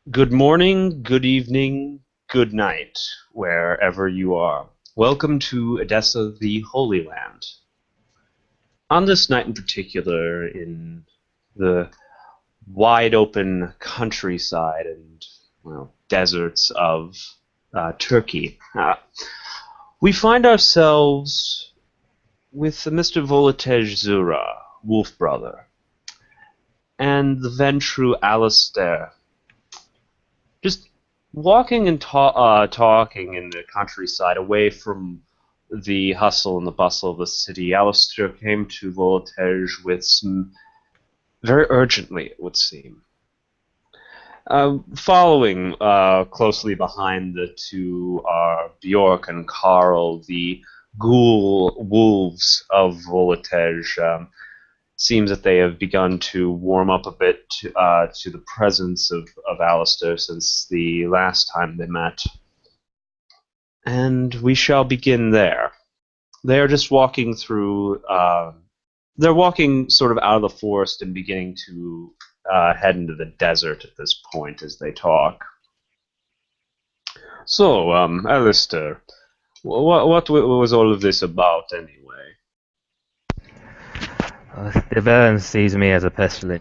Good morning, good evening, good night, wherever you are. Welcome to Edessa, the Holy Land. On this night in particular, in the wide open countryside and deserts of Turkey, we find ourselves with Mr. Volotej Zura, Wolf Brother, and the Ventru Alistair, just walking and talking in the countryside away from the hustle and the bustle of the city. Alistair came to Volotege with some very urgently, it would seem. Following closely behind the two are Bjork and Karl, the ghoul wolves of Volotege. Seems that they have begun to warm up a bit to the presence of Alistair since the last time they met. And we shall begin there. They are just walking through. They're walking sort of out of the forest and beginning to head into the desert at this point as they talk. So, Alistair, what was all of this about anyway? The Baron sees me as a pestilence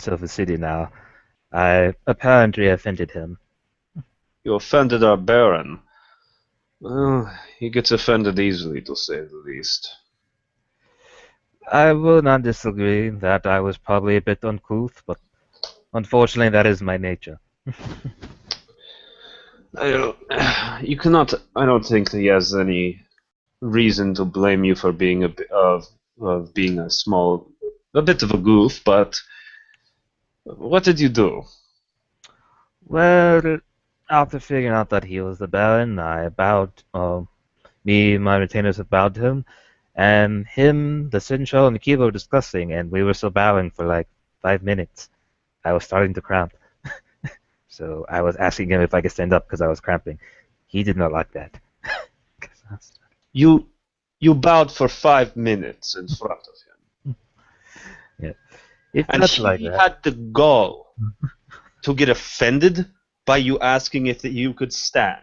of the city now. I apparently offended him. You offended our Baron. Well, he gets offended easily, to say the least. I will not disagree that I was probably a bit uncouth, but unfortunately that is my nature. You cannot. I don't think that he has any reason to blame you for being of being a bit of a goof. But what did you do? Well, after figuring out that he was the Baron, I bowed, me and my retainers have bowed to him, and him, the Sincho, and the Kiva were discussing, and we were still bowing for like 5 minutes. I was starting to cramp. So I was asking him if I could stand up because I was cramping. He did not like that. You you bowed for 5 minutes in front of him, Yeah, it and felt like he that. had the gall to get offended by you asking if you could stand.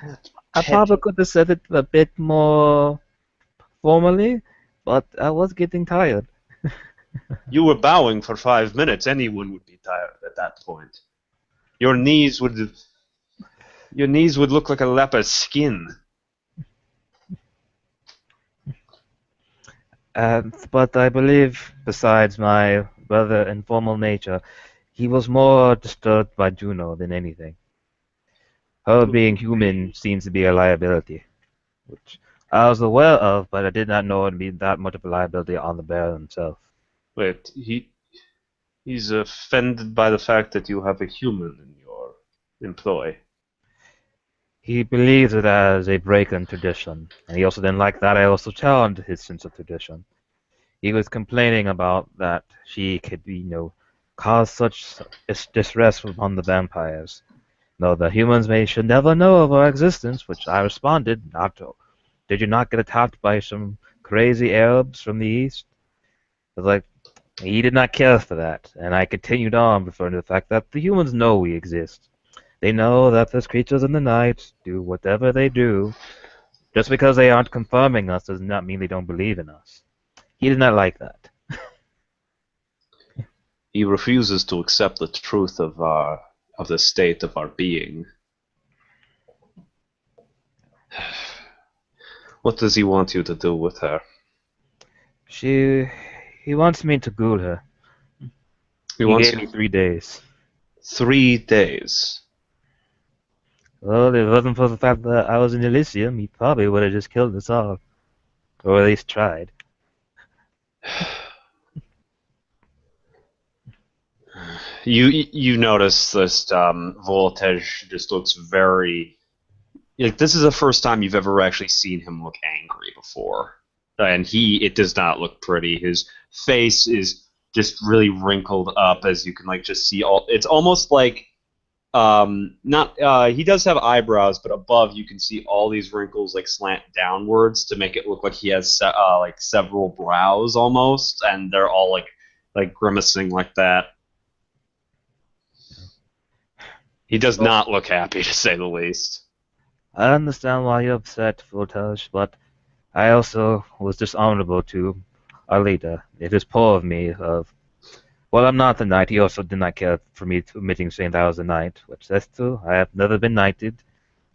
That's I probably petty. could have said it a bit more formally, but I was getting tired. You were bowing for 5 minutes. Anyone would be tired at that point. Your knees would your knees would look like a leopard's skin. But I believe, besides my rather informal nature, he was more disturbed by Juno than anything. Her To a being human degree. seems to be a liability, which I was aware of, but I did not know it would be that much of a liability on the bear himself. Wait, he's offended by the fact that you have a human in your employ. He believes it as a break in tradition, and he also didn't like that I also challenged his sense of tradition. He was complaining about that she could, cause such distress upon the vampires. No, the humans may should never know of our existence, which I responded, not to, did you not get attacked by some crazy Arabs from the east? I was like, he did not care for that, and I continued on referring to the fact that the humans know we exist. They know that those creatures in the night do whatever they do. Just because they aren't confirming us does not mean they don't believe in us. He did not like that. He refuses to accept the truth of the state of our being. What does he want you to do with her? She, he wants me to ghoul her. He He wants gave you me 3 days. 3 days. Well, if it wasn't for the fact that I was in Elysium, he probably would have just killed us all. Or at least tried. You notice this Voltage just looks very like this is the first time you've ever actually seen him look angry before, and he it does not look pretty. His face is just really wrinkled up, as you can like just see all. It's almost like not he does have eyebrows, but above you can see all these wrinkles like slant downwards to make it look like he has like several brows almost, and they're all like like grimacing like that. He does Well, not look happy, to say the least. I understand why you're upset, Voltage, but I also was dishonorable to our leader. It is poor of me. Well, I'm not the knight. He also did not care for me admitting saying that I was a knight, which that's true. I have never been knighted.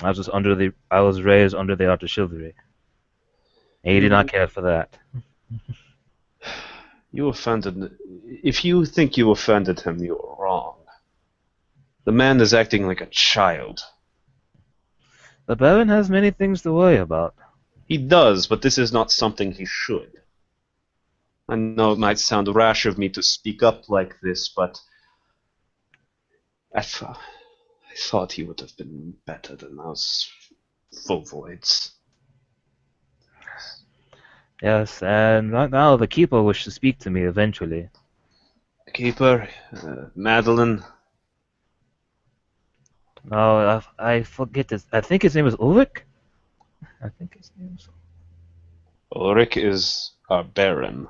I was raised under the art of chivalry. And he did not You, care for that. you offended. If you think you offended him, you are wrong. The man is acting like a child. The Baron has many things to worry about. He does, but this is not something he should. I know it might sound rash of me to speak up like this, but I thought he would have been better than those Voids. Yes, and right now the Keeper wishes to speak to me eventually. Keeper, Madeline. No, I forget this. I think his name is Ulrich? I think his name is... Ulrich is our Baron.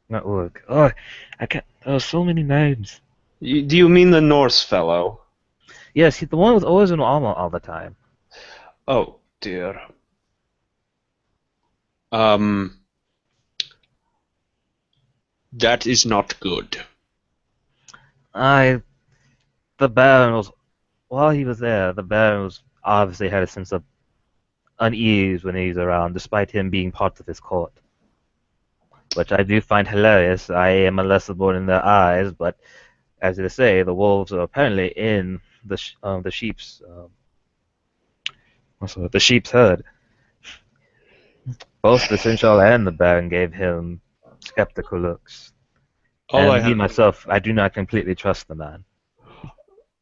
Not Ulrich. Oh, I can't... There are so many names. Do you mean the Norse fellow? Yes, he's the one who's always in armor all the time. Oh, dear. Um, that is not good. The Baron was... While he was there, the Baron was obviously had a sense of unease when he's around, despite him being part of his court. Which I do find hilarious. I am a lesser born in their eyes, but as they say, the wolves are apparently in the sheep's the sheep's herd. Both the Seneschal and the Baron gave him skeptical looks. All I And me have, myself, I do not completely trust the man.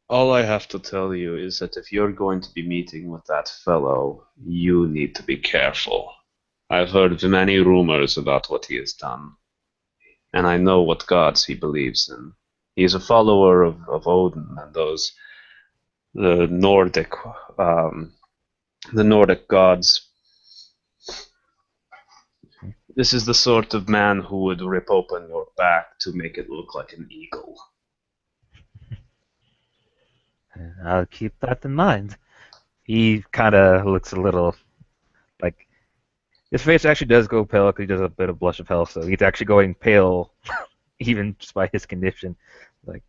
all I have to tell you is that if you're going to be meeting with that fellow, you need to be careful. I've heard many rumors about what he has done, and I know what gods he believes in. He is a follower of Odin and those the Nordic um, the Nordic gods. This is the sort of man who would rip open your back to make it look like an eagle. I'll keep that in mind. He kind of looks a little like his face actually does go pale because he does a bit of blush of health, so he's actually going pale even despite his condition. Like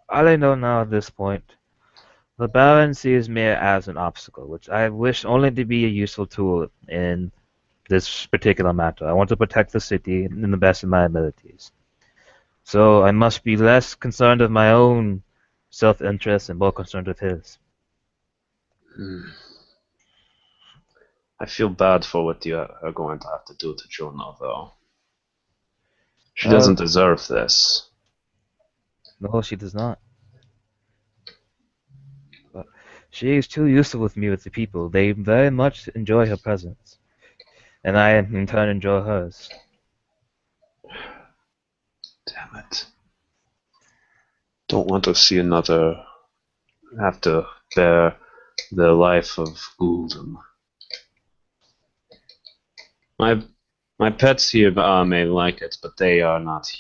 all I know now at this point, the Baron sees me as an obstacle, which I wish only to be a useful tool in this particular matter. I want to protect the city in the best of my abilities. So I must be less concerned with my own self-interest and more concerned with his. Hmm. I feel bad for what you are going to have to do to Juno, though. She Uh, doesn't deserve this. no, she does not. But she is too useful with me with the people. They very much enjoy her presence. And I, in turn, enjoy hers. Damn it. Don't want to see another have to bear the life of Gul'dan. My pets here may like it, but they are not.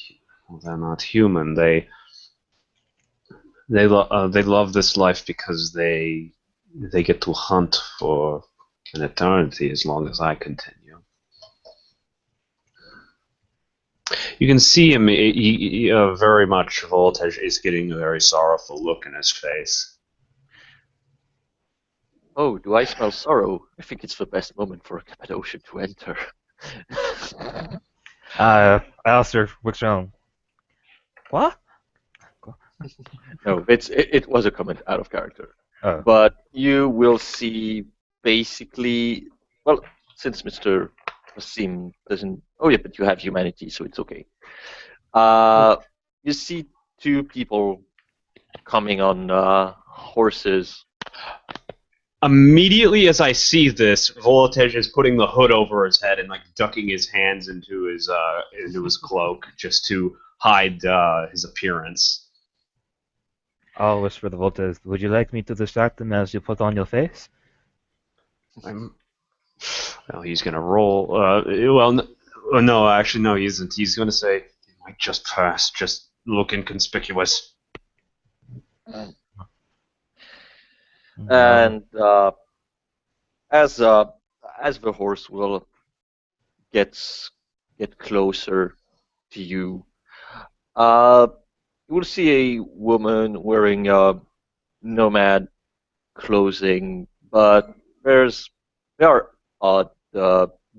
They're not human. They love this life because they get to hunt for an eternity as long as I continue. You can see him. He very much Voltage is getting a very sorrowful look in his face. Oh, do I smell sorrow? I think it's the best moment for a Cappadocian to enter. Alistair, what's wrong? What? No, it was a comment out of character. Oh. But you will see basically, well, since Mr. Wasim doesn't. Oh yeah, but you have humanity, so it's okay. You see two people coming on horses. Immediately as I see this, Voltage is putting the hood over his head and like ducking his hands into his cloak just to hide his appearance. I'll whisper the Voltes. Would you like me to distract them as you put on your face? Well, he's gonna roll. Well, Oh, no, actually, no, he isn't. He's going to say, "It might just pass, just look inconspicuous." And as the horse will gets get closer to you, uh, you will see a woman wearing nomad clothing, but there are odd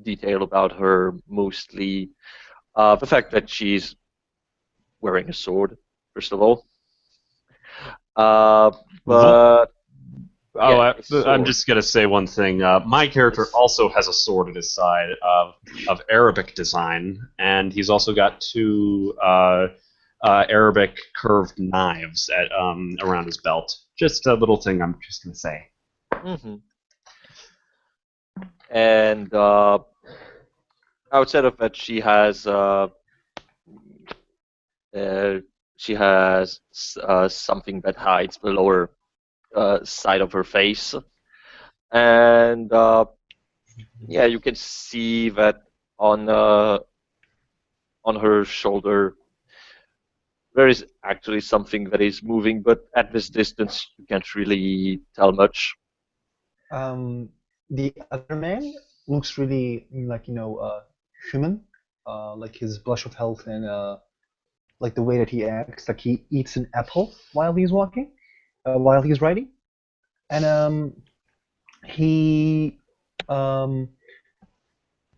detail about her, mostly the fact that she's wearing a sword, first of all. Uh, but Oh, yeah, a I'm sword. just gonna say one thing. My character also has a sword at his side of Arabic design, and he's also got two Arabic curved knives at around his belt. Just a little thing I'm just gonna say. Hmm. And outside of that, uh, she has something that hides the lower side of her face, and yeah, you can see that on uh, on her shoulder there is actually something that is moving, but at this distance you can't really tell much. Um, the other man looks really like human, like his blush of health and like the way that he acts, like he eats an apple while he's walking, while he's riding, and he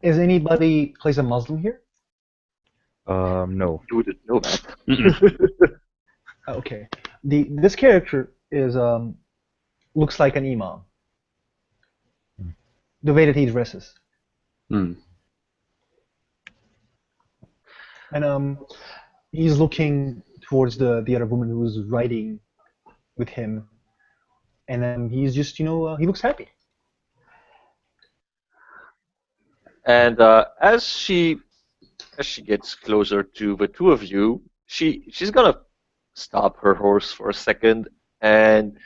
is anybody plays a Muslim here? No. You wouldn't know that. Okay, this character is looks like an imam. The way that he dresses, Hmm. and he's looking towards the other woman who's riding with him, and he's just he looks happy. And as she gets closer to the two of you, she's gonna stop her horse for a second, and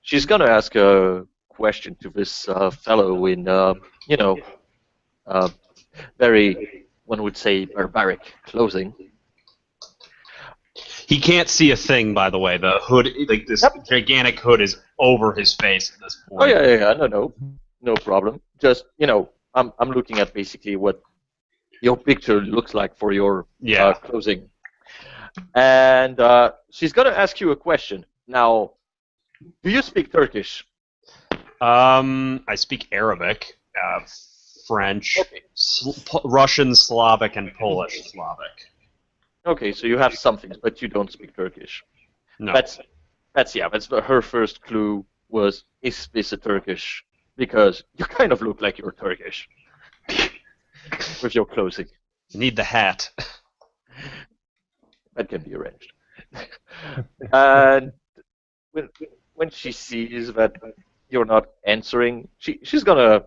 she's gonna ask a question to this fellow in you know uh, very, one would say, barbaric clothing. He can't see a thing, by the way. The hood, like this Yep. gigantic hood, is over his face at this point. Oh yeah, no problem. Just I'm looking at basically what your picture looks like for your Yeah. clothing, and she's gonna ask you a question. Now, do you speak Turkish? I speak Arabic, French, Okay. Russian, Slavic, and Polish Slavic. Okay, so you have something, but you don't speak Turkish. No. That's her first clue was, is this a Turkish? Because you kind of look like you're Turkish with your clothing. You need the hat. That can be arranged. And when she sees that you're not answering, she's gonna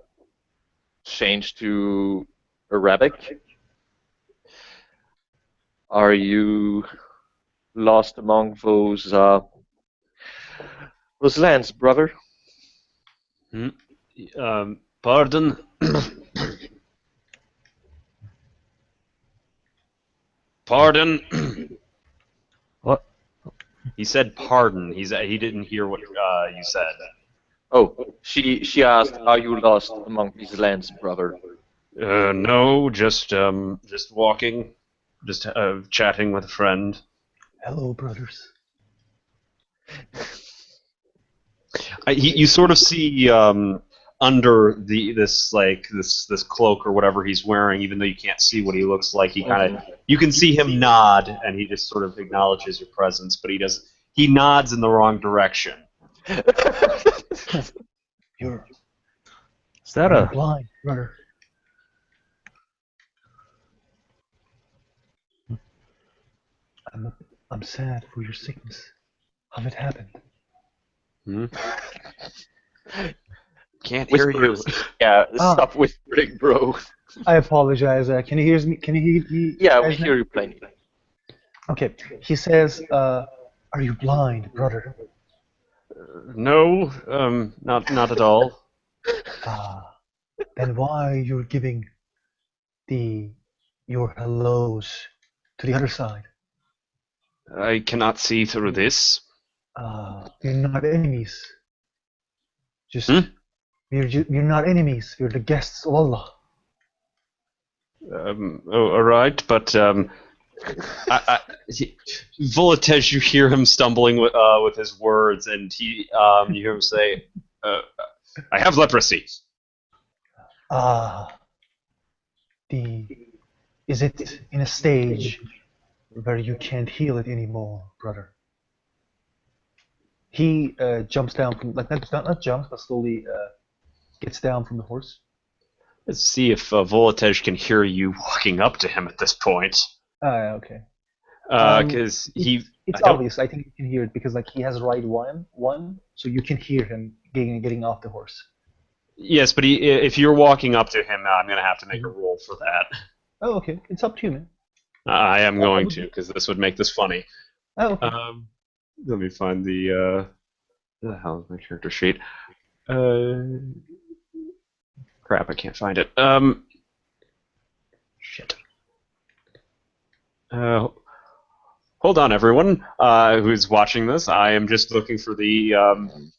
change to Arabic. Are you lost among those lands, brother? Pardon? Pardon? What? He said pardon. He didn't hear what you said. Oh, she asked, "Are you lost among these lands, brother?" No, just walking, just chatting with a friend. Hello, brothers. You sort of see under this cloak or whatever he's wearing, even though you can't see what he looks like. He kind of you can see him nod, and he just sort of acknowledges your presence, but he nods in the wrong direction. You're Is that a blind, brother. I'm sad for your sickness. How it happened? Hmm? Can't hear you. Whispers. Yeah, stop whispering, bro. I apologize. Can you hear me? Can you hear me? Yeah, we guys now? hear you plainly. Okay. He says, "Are you blind, brother?" No, not at all. Then why you're giving your hellos to the other side. I cannot see through this. You're not enemies. Just Hmm? you're not enemies. You're the guests of Allah. All right, but Volotej, you hear him stumbling with his words, and you hear him say, "I have leprosy." Ah, is it in a stage where you can't heal it anymore, brother? He jumps down from not jumps, but slowly gets down from the horse. Let's see if Volotej can hear you walking up to him at this point, Okay. because It's I don't. obvious. I think you can hear it because like he has ride one, so you can hear him getting off the horse. Yes, but if you're walking up to him, I'm gonna have to make a roll for that. Oh, okay. It's up to you, man. I am going to, because this would make this funny. Oh, okay. Let me find the hell is my character sheet? Crap, I can't find it. Shit. Hold on, everyone who's watching this. I am just looking for the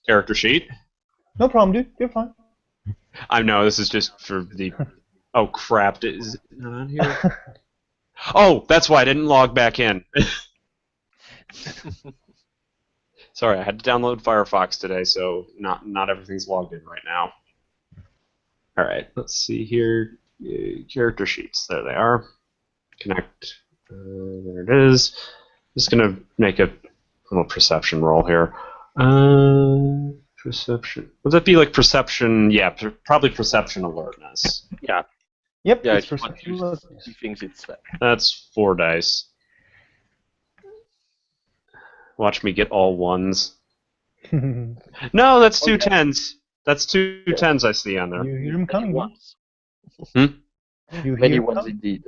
character sheet. No problem, dude. You're fine. I know this is just for the. Oh crap! Is it not on here? Oh, that's why I didn't log back in. Sorry, I had to download Firefox today, so not everything's logged in right now. All right, let's see here. Character sheets. There they are. Connect. There it is. Just gonna make a little perception roll here. Perception. Would that be like perception? Yeah, probably perception alertness. Yeah. Yep. Yeah. It's If for you want to see things, it's That's 4 dice. Watch me get all ones. No, that's two tens. That's two tens I see on there. You hear him coming. ones. You hear Many him ones coming? indeed.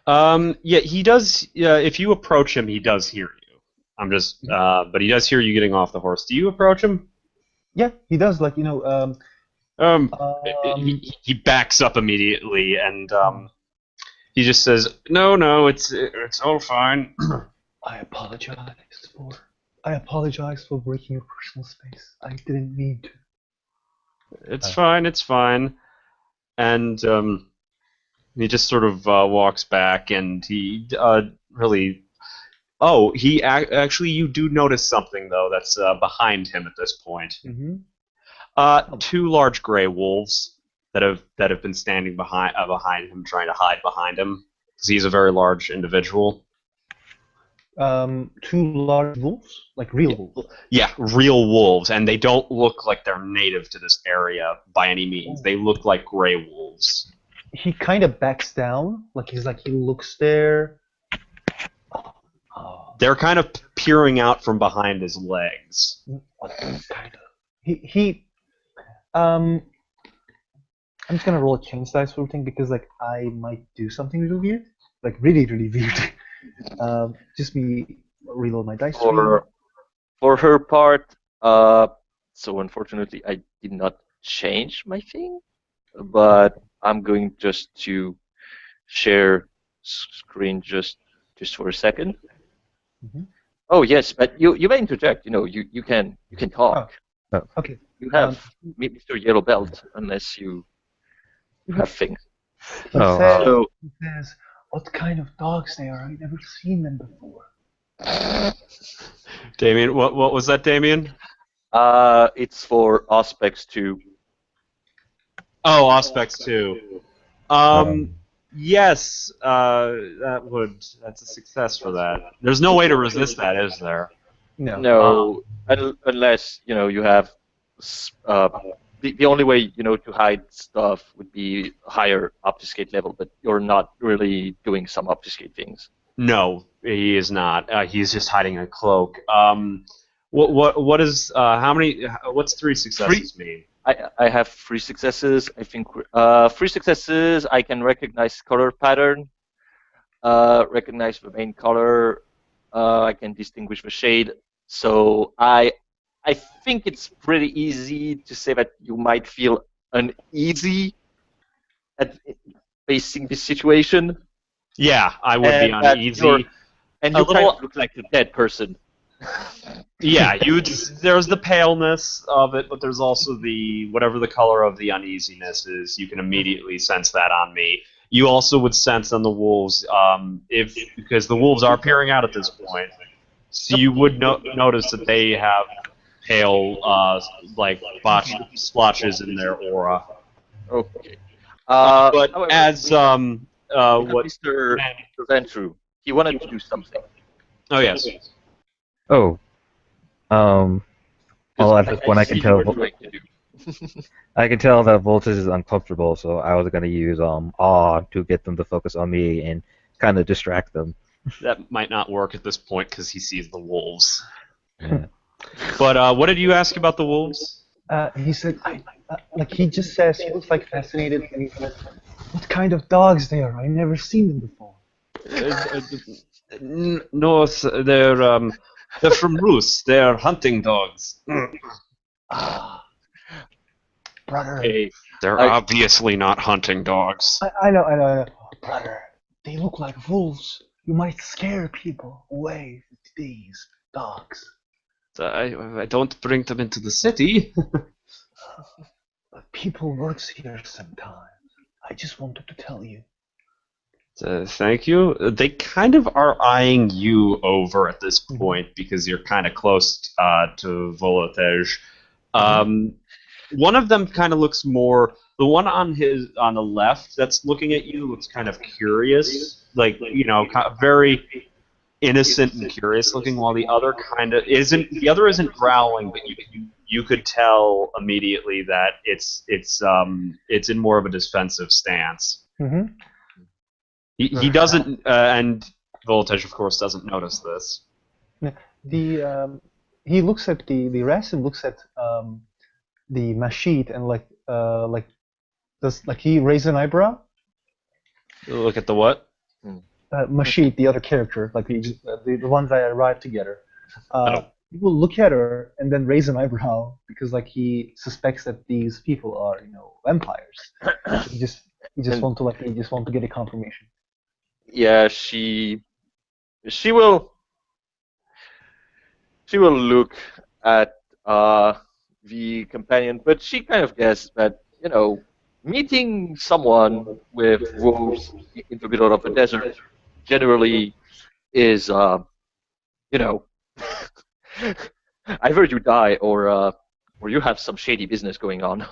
Yeah, he does. If you approach him, he does hear you. I'm just, but he does hear you getting off the horse. Do you approach him? Yeah, he does. Like He backs up immediately and he just says, "No, it's all fine." I apologize for breaking your personal space. I didn't mean to. It's fine. And he just sort of walks back, and he really. Oh, he actually, you do notice something though that's behind him at this point. Mm-hmm. 2 large gray wolves that have been standing behind him, trying to hide behind him, because he's a very large individual. 2 large wolves, like real wolves. Yeah, real wolves, and they don't look like they're native to this area by any means. They look like gray wolves. He kind of backs down, like he looks there. They're kind of peering out from behind his legs. Kind of. I'm just gonna roll a change dice for everything because like I might do something really weird, like really weird. Just me reload my dice. For her part, so unfortunately I did not change my thing, but I'm going just to share screen just for a second. Mm-hmm. Oh yes, but you may interject. You can talk. Oh, okay. You have Mr. Yellow Belt unless you have things. He says, what kind of dogs they are? I've never seen them before. Damien, what was that, Damien? It's for Auspex 2. Oh, Auspex 2. Yes, that's a success for that. There's no way to resist that, is there? No, unless you have the only way to hide stuff would be higher obfuscate level, but you're not really doing some obfuscate things. No, he is not. He's just hiding a cloak. What is how many? What's 3 successes mean? I have 3 successes. I think 3 successes. I can recognize color pattern, recognize the main color. I can distinguish the shade. So I think it's pretty easy to say that you might feel uneasy facing this situation, Yeah, I would be And that uneasy. and A you kind little- of look like a dead person. Yeah, there's the paleness of it, but there's also the whatever the color of the uneasiness is. You can immediately sense that on me. You also would sense on the wolves, because the wolves are peering out at this point. So you would notice that they have pale, splotches in their aura. Okay. But However, as we have what? Mr. Ventru, he wanted to do something. Oh yes. Oh. Well, at this point, I can see tell. you were trying to do. I can tell that Voltage is uncomfortable, so I was gonna use awe to get them to focus on me and kind of distract them. That might not work at this point because he sees the wolves. Yeah. But what did you ask about the wolves? He said, like he just says he looks like fascinated, and he says, "What kind of dogs they are? I've never seen them before." North, they're from Rus. They're hunting dogs. Brother, Okay. They're obviously not hunting dogs. I know. Brother, they look like wolves. You might scare people away with these dogs. I don't bring them into the city. But people works here sometimes. I just wanted to tell you. Thank you. They kind of are eyeing you over at this point because you're kind of close to Volotej. One of them kind of looks more. The one on the left that's looking at you looks kind of curious, like very innocent and curious looking, while the other kind of isn't. The other isn't growling, but you could tell immediately that it's in more of a defensive stance. Mm-hmm. He doesn't, and Voltage, of course, doesn't notice this. He looks at the Rasim looks at the Mashid and he raise an eyebrow? Look at the what? Mashid, the other character, like the ones that arrived together. He will look at her and then raise an eyebrow because he suspects that these people are vampires. He just want to get a confirmation. Yeah, she will look at the companion, but she kind of guessed that meeting someone with wolves in the middle of a desert generally is either you die or you have some shady business going on.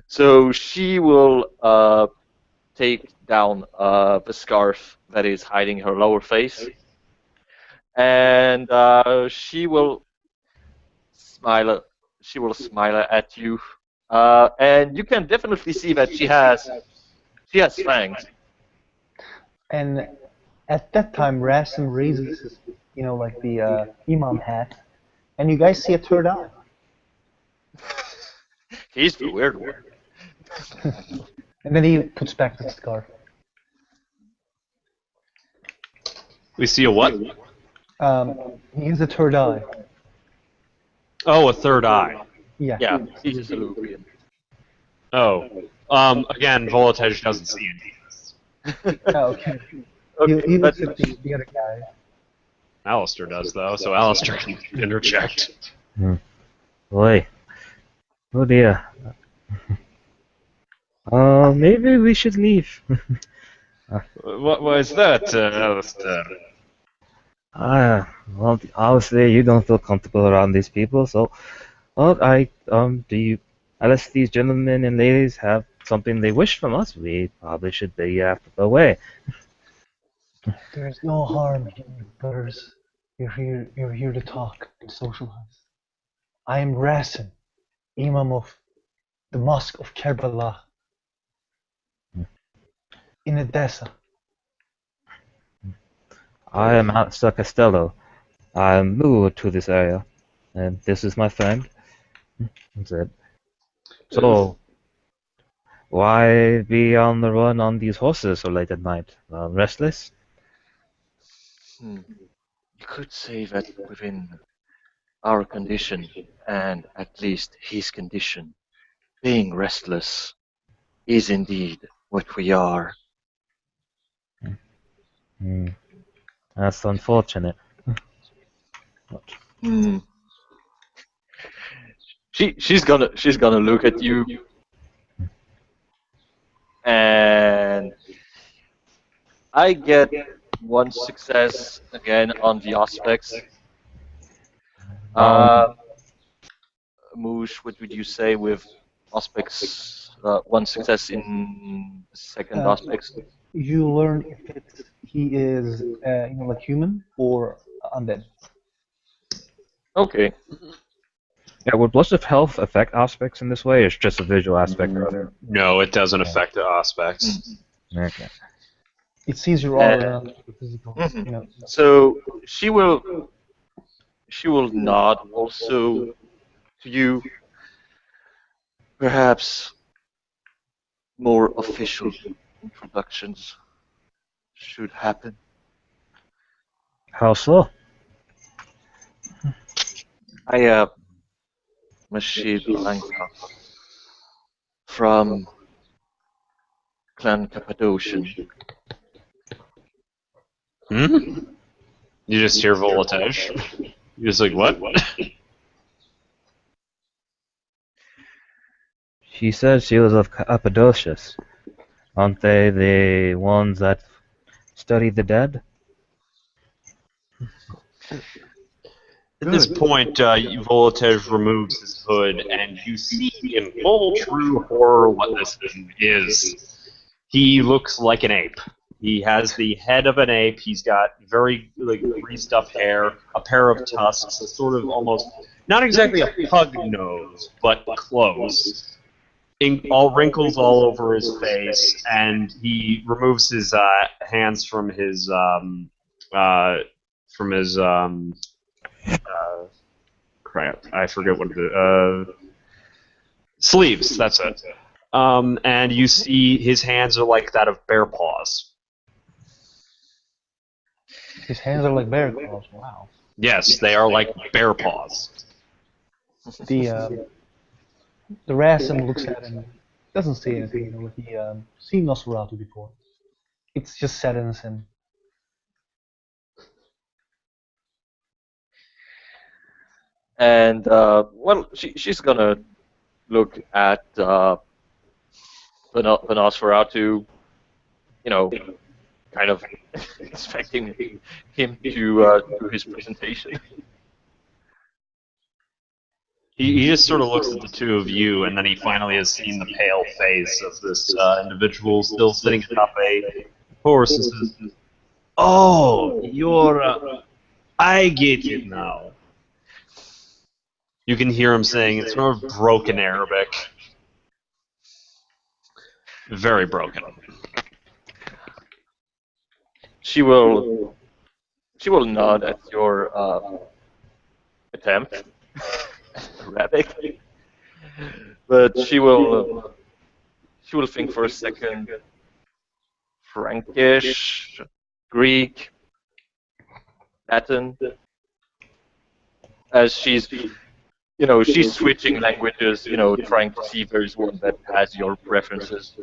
So she will take down the scarf that is hiding her lower face, and she will smile. She will smile at you, and you can definitely see that she has fangs. And at that time, Rasim raises his, the imam hat, and you guys see a third eye. He's the weird one. And then he puts back the scarf. We see a what? He has a third eye. Oh, a third eye. Yeah. Yeah, he's a Salubrian. Oh. Again, Voltage doesn't see any of this. Oh, okay. Okay, He but looks at the other guy. Alistair does, though, so Alistair can interject. Boy. Oh dear. Maybe we should leave. What was that, Alistair? Well, obviously you don't feel comfortable around these people, so, well, unless these gentlemen and ladies have something they wish from us, we probably should be away. There's no harm in you, brothers. You're here to talk and socialize. I am Rasim, Imam of the Mosque of Kerbala in Edessa. I am Alistair Costello. I am new to this area, and this is my friend. That's it. So, why be on the run on these horses so late at night? Restless? you could say that within our condition, and at least his condition, being restless is indeed what we are. Hmm. That's unfortunate. Hmm. She's gonna look at you, and I get one success again on the aspects. Um, Moosh, what would you say with aspects? One success in the second Uh, aspects. you learn if he is like human or undead. Okay. yeah, would Blush of Health affect aspects in this way, or it's just a visual aspect rather? No, it doesn't Yeah. affect the aspects. Okay. It sees your Uh, aura, not your physical. Mhm. You know. So she will nod also to you. Perhaps more official introductions should happen. How so? I am Mashid Alanka from Clan Cappadocian. Hmm? You just hear Voltage. You're just like, what? She said she was of Cappadocius. Aren't they the ones that study the dead? At this point, Voltage removes his hood, and you see in full true horror what this thing is. He looks like an ape. He has the head of an ape. He's got very greased up hair, a pair of tusks, a sort of almost not exactly a pug nose, but close. All wrinkles all over his face, and he removes his hands from his from his crap. I forget what the sleeves. That's it. And you see his hands are like that of bear paws. His hands are like bear claws. Wow. Yes, they are like bear paws. The Rasm looks at him, doesn't say anything. You know, like he seen Nosferatu before. It's just saddens him. And well, she's gonna look at Nosferatu, you know, kind of expecting him to do his presentation. He just sort of looks at the two of you, and then he finally has seen the pale face of this individual still sitting atop a horse and says, "Oh, you're. I get it now." You can hear him saying it's sort of broken Arabic. Very broken. She will nod at your attempt, Arabic, but she will think for a second. Frankish, Greek, Latin, as she's switching languages, trying to see if there's one that has your preferences.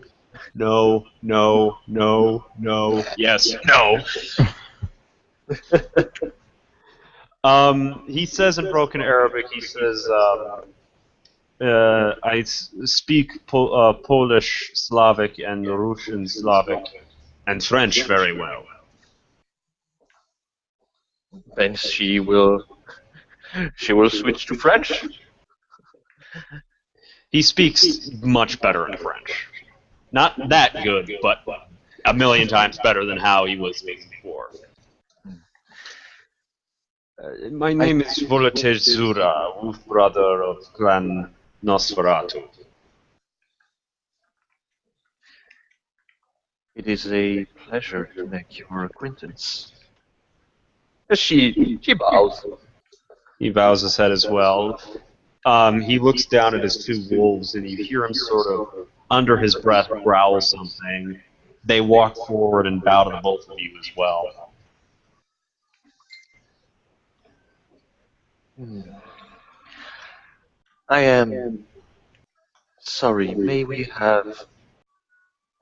No, no, no, no. Yes, no. He says in broken Arabic, he says, I speak Polish, Slavic, and Russian Slavic, and French very well. Then she will switch to French. He speaks much better in French. Not that good, but a million times better than how he was speaking before. My name is Voltage Zura, wolf brother of Clan Nosferatu. It is a pleasure to make your acquaintance. She bows. He bows his head as well. He looks down at his two wolves, and you hear him sort of, under his breath, growl something. They walk forward and bow to the both of you as well. I am sorry. May we have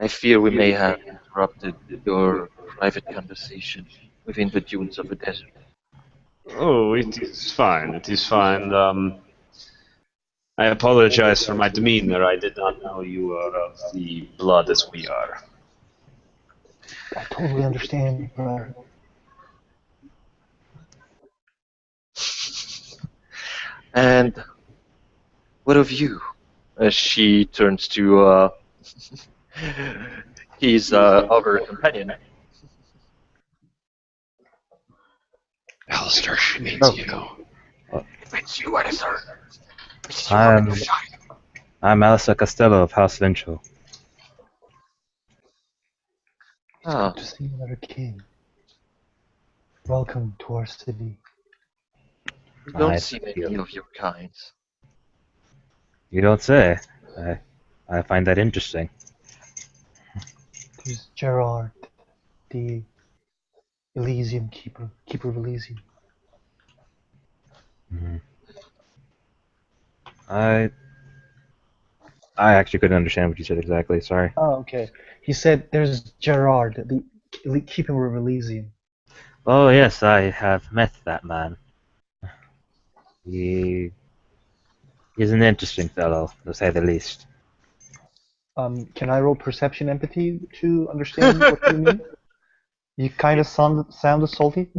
I fear we may have interrupted your private conversation within the dunes of the desert. Oh, it is fine. It is fine. I apologize for my demeanor. I did not know you were of the blood as we are. I totally understand, brother. And what of you? As she turns to his other companion. Alistair, she means Oh. you. It's you, Alistair. I'm Alistair Costello of House Ventral. Ah, Good to see another king. Welcome to our city. we don't I see thank many you. of your kinds. You don't say. I find that interesting. There's Gerard, the Elysium keeper of Elysium. Mhm. I actually couldn't understand what you said exactly. Sorry. Oh, okay. He said there's Gerard, the keeper of Elysium. Oh yes, I have met that man. He is an interesting fellow, to say the least. Can I roll perception empathy to understand what you mean? You kind of sounded salty.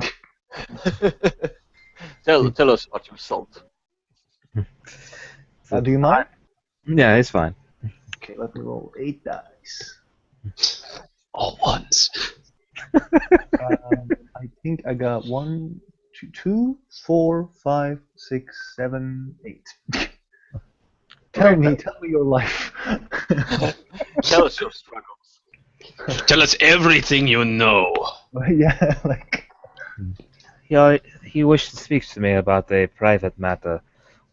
Tell us about your salt. Do you mind? Yeah, it's fine. Okay, let me roll 8 dice. All ones. I think I got 1, 2, 4, 5, 6, 7, 8. Tell me your life. Tell us your struggles. Tell us everything you know. Yeah, like He wished to speak to me about a private matter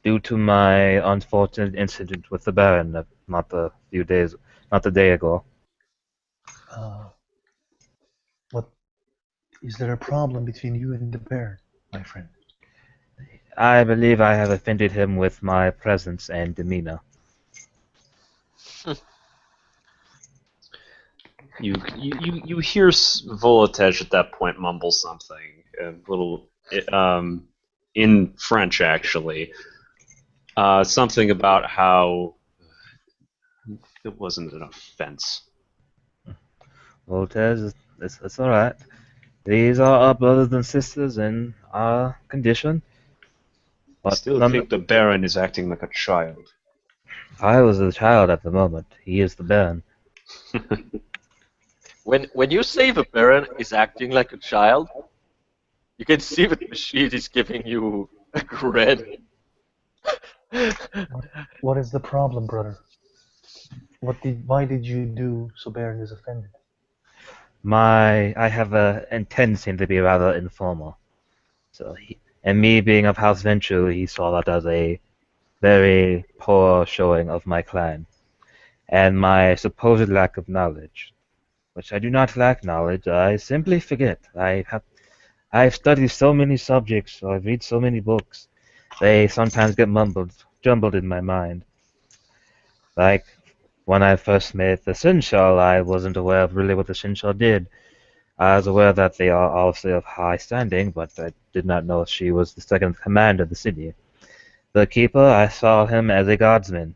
due to my unfortunate incident with the Baron not a day ago. what is there a problem between you and the Baron, my friend? I believe I have offended him with my presence and demeanor. You hear Volotej at that point mumble something, a little, in French actually, something about how it wasn't an offense. Well, Tez, it's all right. These are our brothers and sisters in our condition. I But still think the Baron is acting like a child. I was a child at the moment. He is the Baron. When you say the Baron is acting like a child, you can see that the shield is giving you a grin. What is the problem, brother? Why did you do so Baron is offended? I have a tendency to be rather informal. And me being of House Venture, he saw that as a very poor showing of my clan, and my supposed lack of knowledge, which I do not lack knowledge. I simply forget. I've studied so many subjects, I've read so many books. They sometimes get jumbled in my mind. Like when I first met the Sinshal, I wasn't aware of really what the Sinshal did. I was aware that they are obviously of high standing, but I did not know she was the second in command of the city. The keeper, I saw him as a guardsman.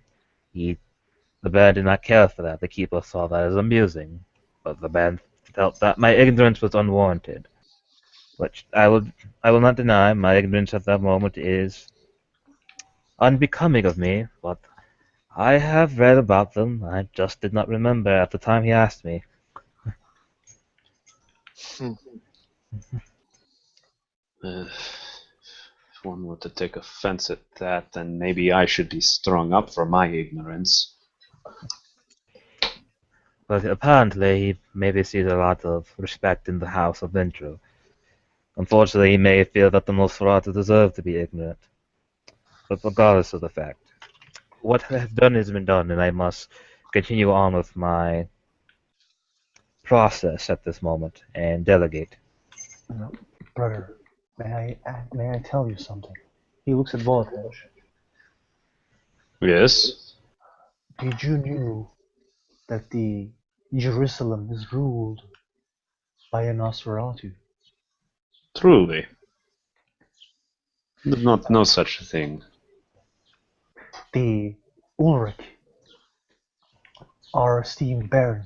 The man did not care for that. The keeper saw that as amusing, but the man felt that my ignorance was unwarranted. Which I will not deny. My ignorance at that moment is unbecoming of me, but I have read about them. I just did not remember at the time he asked me. If one were to take offense at that, then maybe I should be strung up for my ignorance. But apparently he maybe sees a lot of respect in the House of Ventru. Unfortunately, he may feel that the Nosferatu deserve to be ignorant. But regardless of the fact, what has done has been done, and I must continue on with my process at this moment and delegate. No, brother, may I tell you something? He looks at Volotej. Yes? Did you knew that the Jerusalem is ruled by a Nosferatu. Truly. Not no such a thing. The Ulrich, our esteemed Baron,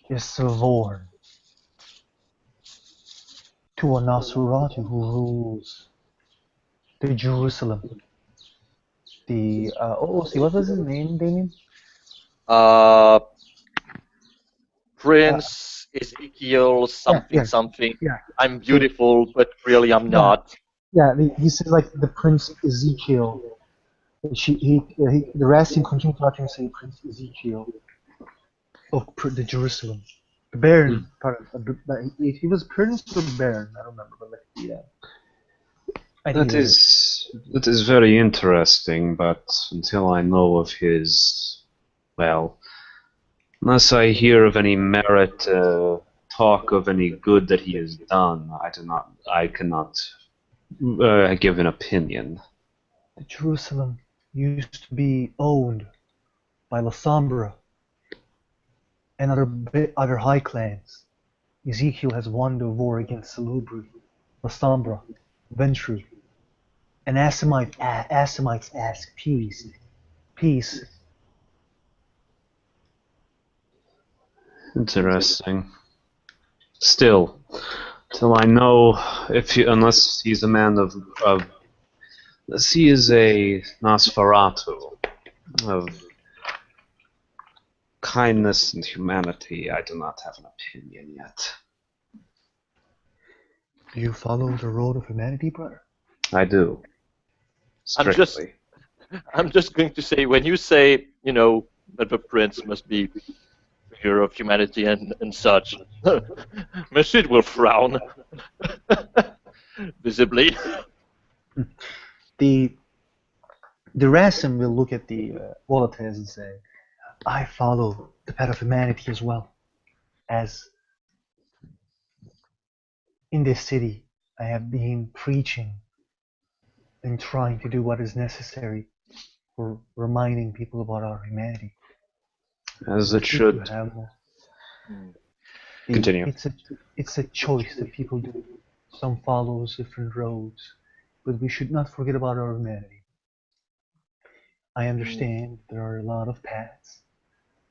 is sworn to a Nosferatu who rules the Jerusalem. The see, what was his name, Damien? Prince Ezekiel something yeah. something. Yeah. I'm beautiful, but really I'm not. Yeah, he says like the Prince Ezekiel. The Rastin continued talking to say Prince Ezekiel of the Jerusalem. The Baron, pardon, he was Prince or Baron, I don't remember, but like, yeah. I think That is very interesting, but until I know of his, well, unless I hear of any merit, talk of any good that he has done, I cannot give an opinion. Jerusalem used to be owned by La Sombra and other high clans. Ezekiel has won the war against Salubri, La Sombra, Ventru, and Assamites ask peace. Peace. Interesting. Still, till I know unless he's a man of unless he is a Nosferatu of kindness and humanity, I do not have an opinion yet. Do you follow the road of humanity, brother? I do. Strictly. I'm just going to say, when you say, that the prince must be hero of humanity and such, Mashid will frown visibly. The Rasim will look at the Volates and say, I follow the path of humanity as well. As in this city, I have been preaching and trying to do what is necessary for reminding people about our humanity. As it should. Continue. It's a choice that people do. Some follows different roads, but we should not forget about our humanity. I understand there are a lot of paths,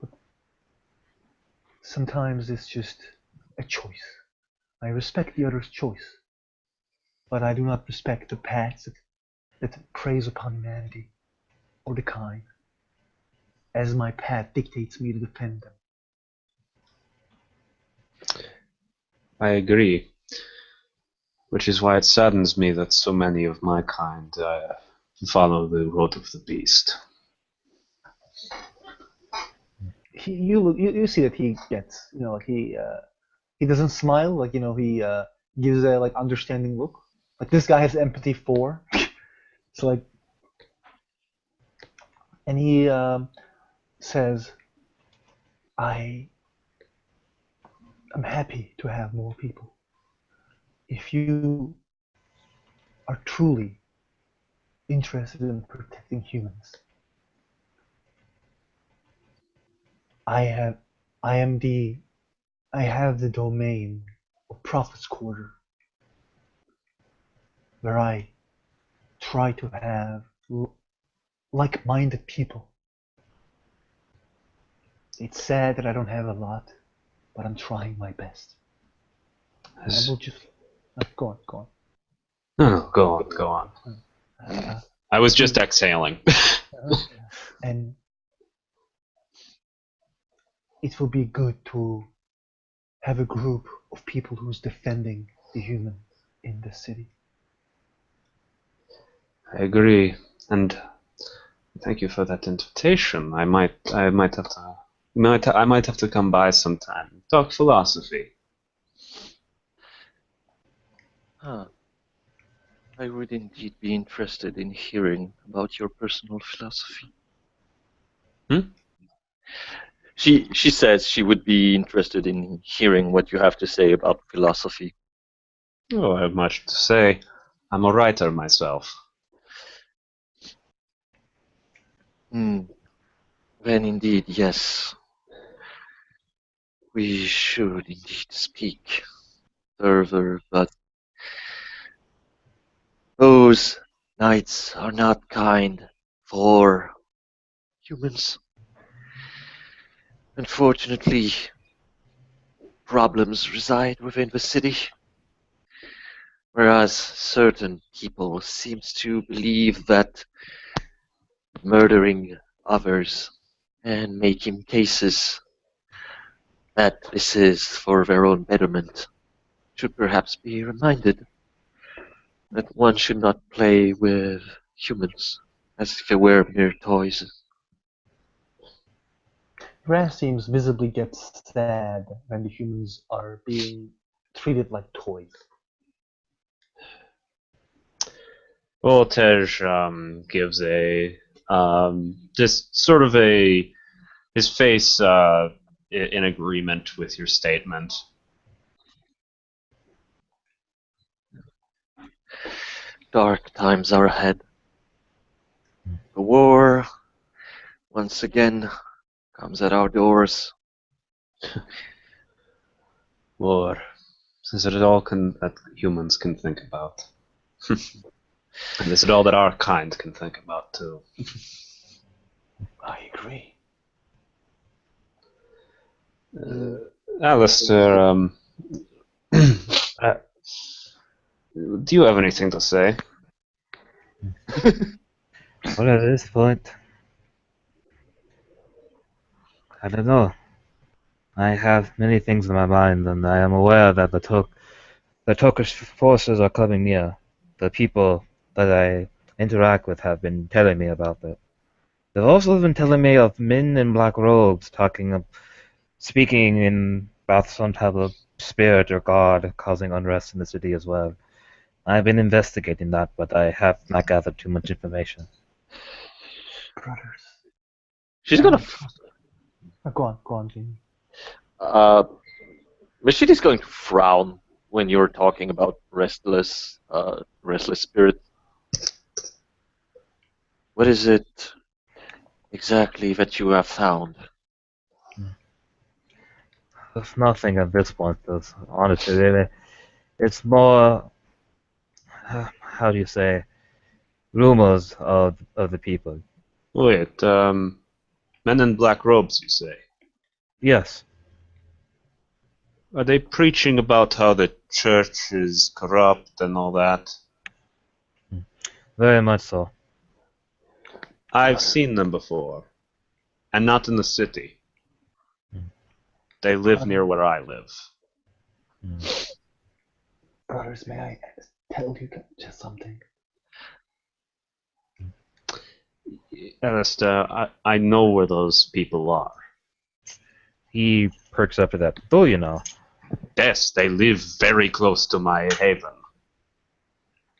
but sometimes it's just a choice. I respect the other's choice, but I do not respect the paths that preys upon humanity or the kind, as my path dictates me to defend them. I agree. Which is why it saddens me that so many of my kind follow the road of the beast. You see that he gets, he doesn't smile, he gives a understanding look. Like this guy has empathy for. So and he says, I'm happy to have more people. If you are truly interested in protecting humans, I have the domain of Prophet's Quarter, where I try to have like-minded people. It's sad that I don't have a lot, but I'm trying my best. I will just go on. No, go on. I was just exhaling. And it will be good to have a group of people who's defending the humans in the city. I agree, and thank you for that invitation. I might have to come by sometime and talk philosophy. I would indeed be interested in hearing about your personal philosophy. She says she would be interested in hearing what you have to say about philosophy. Oh, I have much to say. I'm a writer myself. Then indeed, yes. We should indeed speak further, but those knights are not kind for humans. Unfortunately, problems reside within the city, whereas certain people seems to believe that murdering others and making cases that this is for their own betterment should perhaps be reminded that one should not play with humans as if they were mere toys. Raz seems visibly gets sad when the humans are being treated like toys. Voltage gives a just sort of a his face in agreement with your statement. Dark times are ahead. The war, once again, comes at our doors. War. Is it all that humans can think about? And is it all that our kind can think about too? I agree. Alistair, do you have anything to say? Well, at this point, I don't know. I have many things in my mind, and I am aware that the Turkish forces are coming near. The people that I interact with have been telling me about it. They've also been telling me of men in black robes speaking in about some type of spirit or god causing unrest in the city as well. I've been investigating that, but I have not gathered too much information. Brothers. She's gonna. Go on, Jamie. Mashidi's going to frown when you're talking about restless spirit. What is it exactly that you have found? There's nothing at this point. Honestly, really. It's more, how do you say, rumors of the people. Wait, men in black robes, you say? Yes. Are they preaching about how the church is corrupt and all that? Very much so. I've seen them before, and not in the city. They live near where I live. Brothers, may I tell you just something? Alistair, I know where those people are. He perks up to that. Do you know? Yes, they live very close to my haven.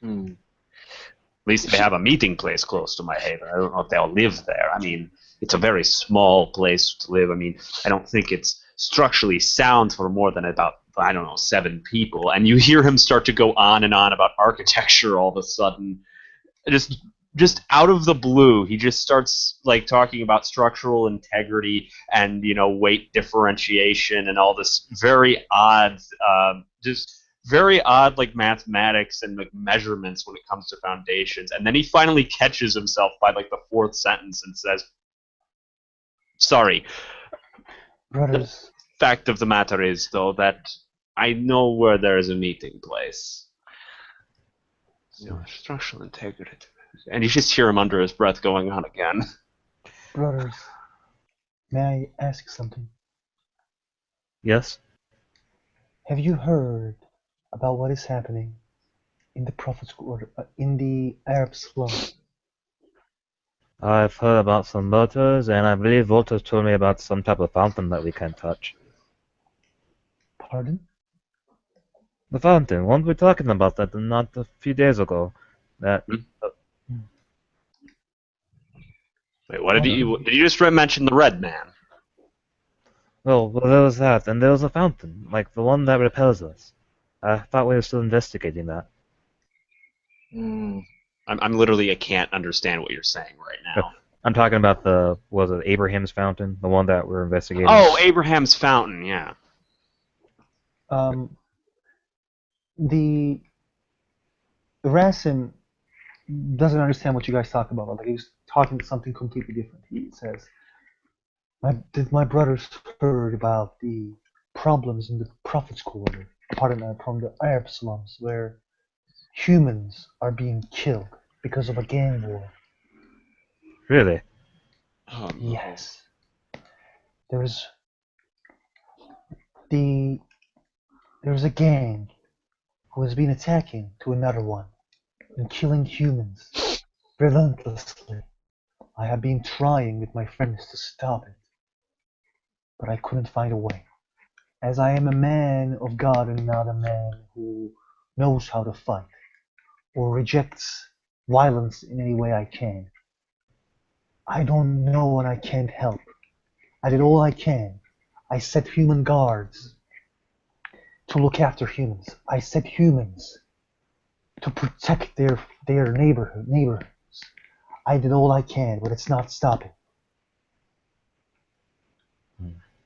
Hmm. At least they have a meeting place close to my haven. I don't know if they'll live there. I mean, it's a very small place to live. I mean, I don't think it's structurally sound for more than about, I don't know, 7 people. And you hear him start to go on and on about architecture all of a sudden. Just out of the blue, he just starts like talking about structural integrity and weight differentiation and all this very odd, like mathematics and like measurements when it comes to foundations. And then he finally catches himself by like the 4th sentence and says, "Sorry." Brothers. The fact of the matter is, though, that I know where there is a meeting place. Structural integrity. And you just hear him under his breath going on again. Brothers, may I ask something? Yes? Have you heard about what is happening in the Prophet's quarter, in the Arab slum? I've heard about some motors, and I believe Volta's told me about some type of fountain that we can't touch. Pardon? The fountain, one we're talking about that not a few days ago. That Wait, what did you just mention the red man? well, there was that, and there was a fountain, like the one that repels us. I thought we were still investigating that. Hmm. I'm literally, I can't understand what you're saying right now. I'm talking about was it Abraham's fountain, the one that we're investigating? Oh, Abraham's fountain, yeah. Um, the Rasim doesn't understand what you guys talk about. Like he's talking something completely different. He says, "Did my brothers heard about the problems in the Prophet's Quarter, pardon, from the Arab slums, where humans are being killed because of a gang war?" Really? Oh, no. Yes. There's the there's a gang who has been attacking to another one and killing humans relentlessly. I have been trying with my friends to stop it, but I couldn't find a way. As I am a man of God and not a man who knows how to fight or rejects violence in any way I can. I don't know and I can't help. I did all I can. I set human guards to look after humans. I set humans to protect their neighborhoods. I did all I can, but it's not stopping.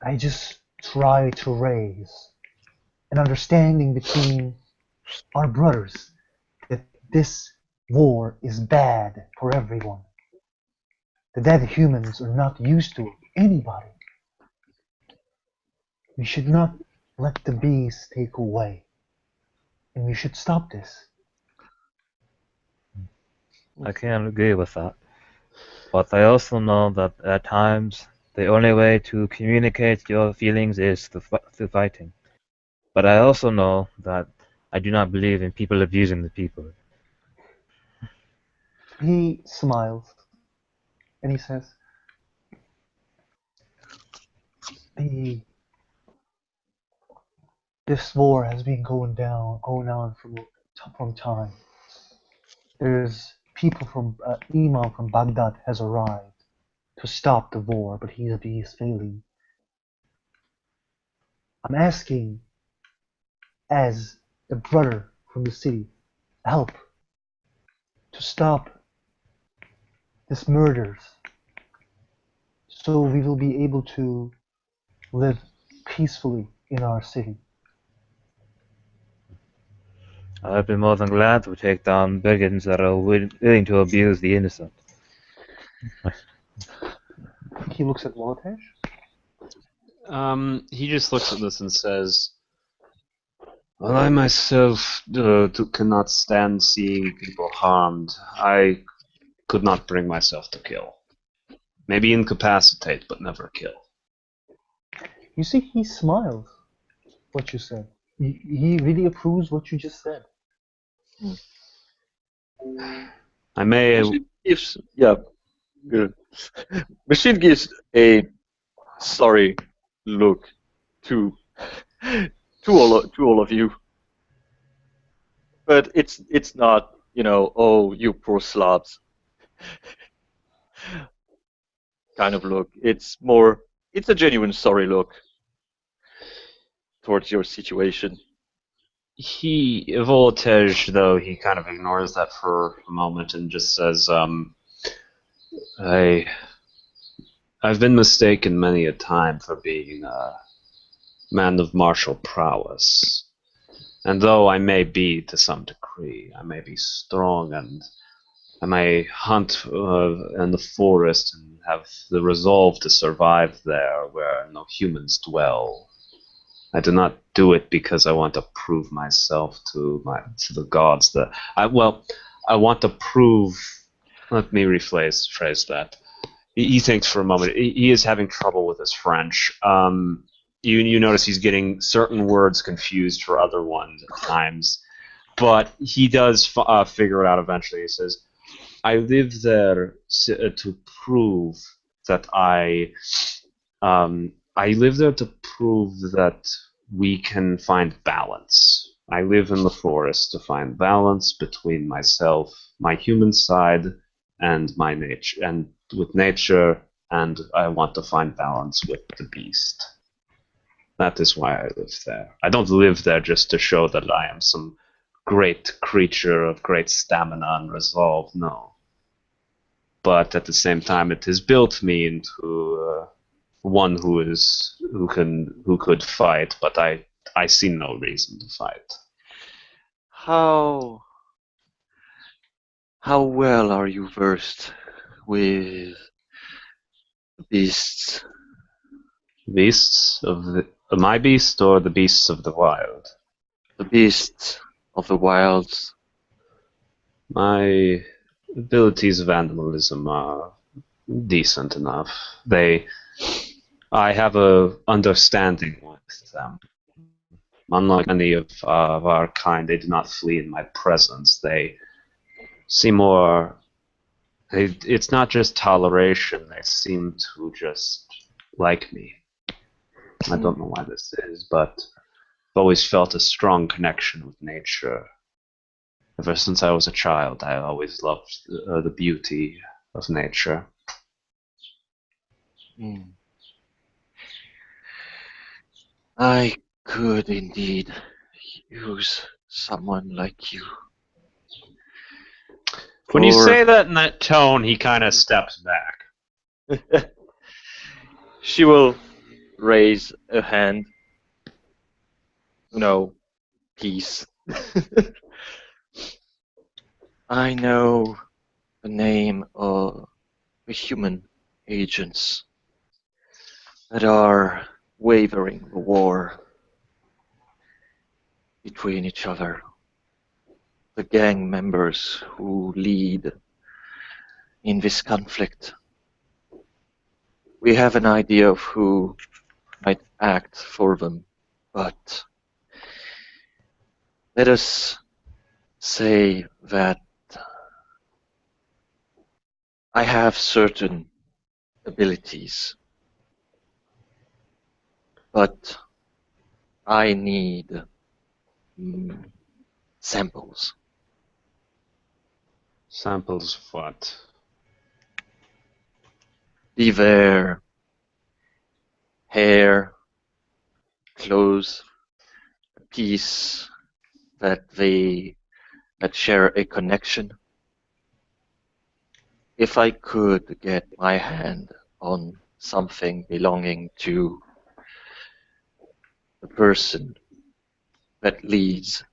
I just try to raise an understanding between our brothers that this war is bad for everyone. The dead humans are not used to anybody. We should not let the beast take away, and we should stop this. I can agree with that. But I also know that at times the only way to communicate your feelings is through fighting. But I also know that I do not believe in people abusing the people. He smiles and he says, "The This war has been going on from time. There's people from Imam from Baghdad has arrived to stop the war, but he is failing. I'm asking, as a brother from the city, help to stop this murders, so we will be able to live peacefully in our city." I'd be more than glad to take down brigands that are willing to abuse the innocent. He looks at Wolotesh. He just looks at this and says, "Well, I myself cannot stand seeing people harmed. I could not bring myself to kill. Maybe incapacitate, but never kill." You see, he smiles what you said. He really approves what you just said. I may... Machine gives, yeah, good. Machine gives a sorry look to all of you, but it's not, oh, you poor slobs kind of look. It's a genuine sorry look towards your situation. Voltage, though, he kind of ignores that for a moment and just says, I've been mistaken many a time for being a man of martial prowess. And though I may be, to some degree, I may be strong and I may hunt in the forest and have the resolve to survive there where no humans dwell. I do not do it because I want to prove myself to the gods. I want to prove. Let me rephrase that. He thinks for a moment. He is having trouble with his French. You notice he's getting certain words confused for other ones at times, but he does figure it out eventually. He says, "I live there to prove that I live there to prove that we can find balance. I live in the forest to find balance between myself, my human side, and my nature, and with nature, and I want to find balance with the beast. That is why I live there. I don't live there just to show that I am some great creature of great stamina and resolve, no. But at the same time, it has built me into one who could fight. But I I see no reason to fight. How well are you versed with beasts? Beasts of my beast or the beasts of the wild? The beasts of the wilds. My abilities of animalism are decent enough. I have a understanding with them. Unlike many of our kind, they do not flee in my presence. They seem more. It's not just toleration. They seem to just like me. I don't know why this is, but I've always felt a strong connection with nature. Ever since I was a child, I always loved the beauty of nature. I could indeed use someone like you. When you say that in that tone, he kind of steps back. She will raise a hand. No, peace. I know the name of the human agents that are waging the war between each other. The gang members who lead in this conflict. We have an idea of who might act for them, but let us say that I have certain abilities, but I need samples. Samples of what? Be there, hair, clothes, a piece that share a connection. If I could get my hand on something belonging to the person that leads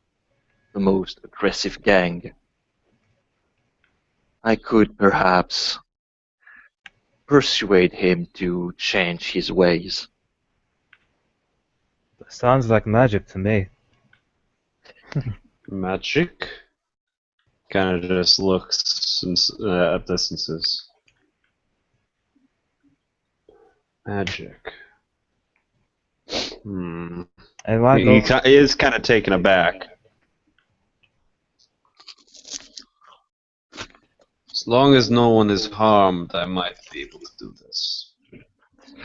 the most aggressive gang, I could perhaps persuade him to change his ways. Sounds like magic to me. Magic? Kind of just looks at this and says, magic. And why He go? is kind of taken aback. As long as no one is harmed, I might be able to do this.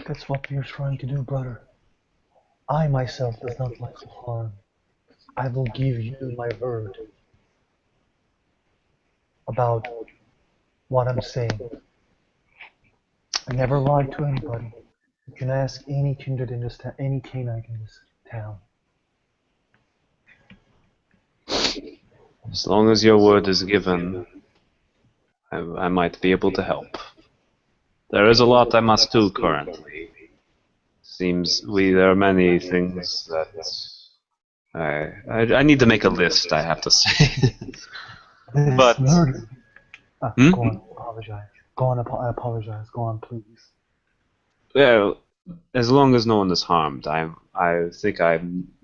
That's what we are trying to do, brother. I myself does not like to harm. I will give you my word about what I'm saying. I never lied to anybody. You can ask any kindred in this town, any Canaanite in this town. As long as your word is given, I might be able to help. There is a lot I must do currently. Seems there are many things that I need to make a list, I have to say. This But- murder. Hmm? Go on, apologize. Go on, I apologize. Go on, please. Well, as long as no one is harmed, I think I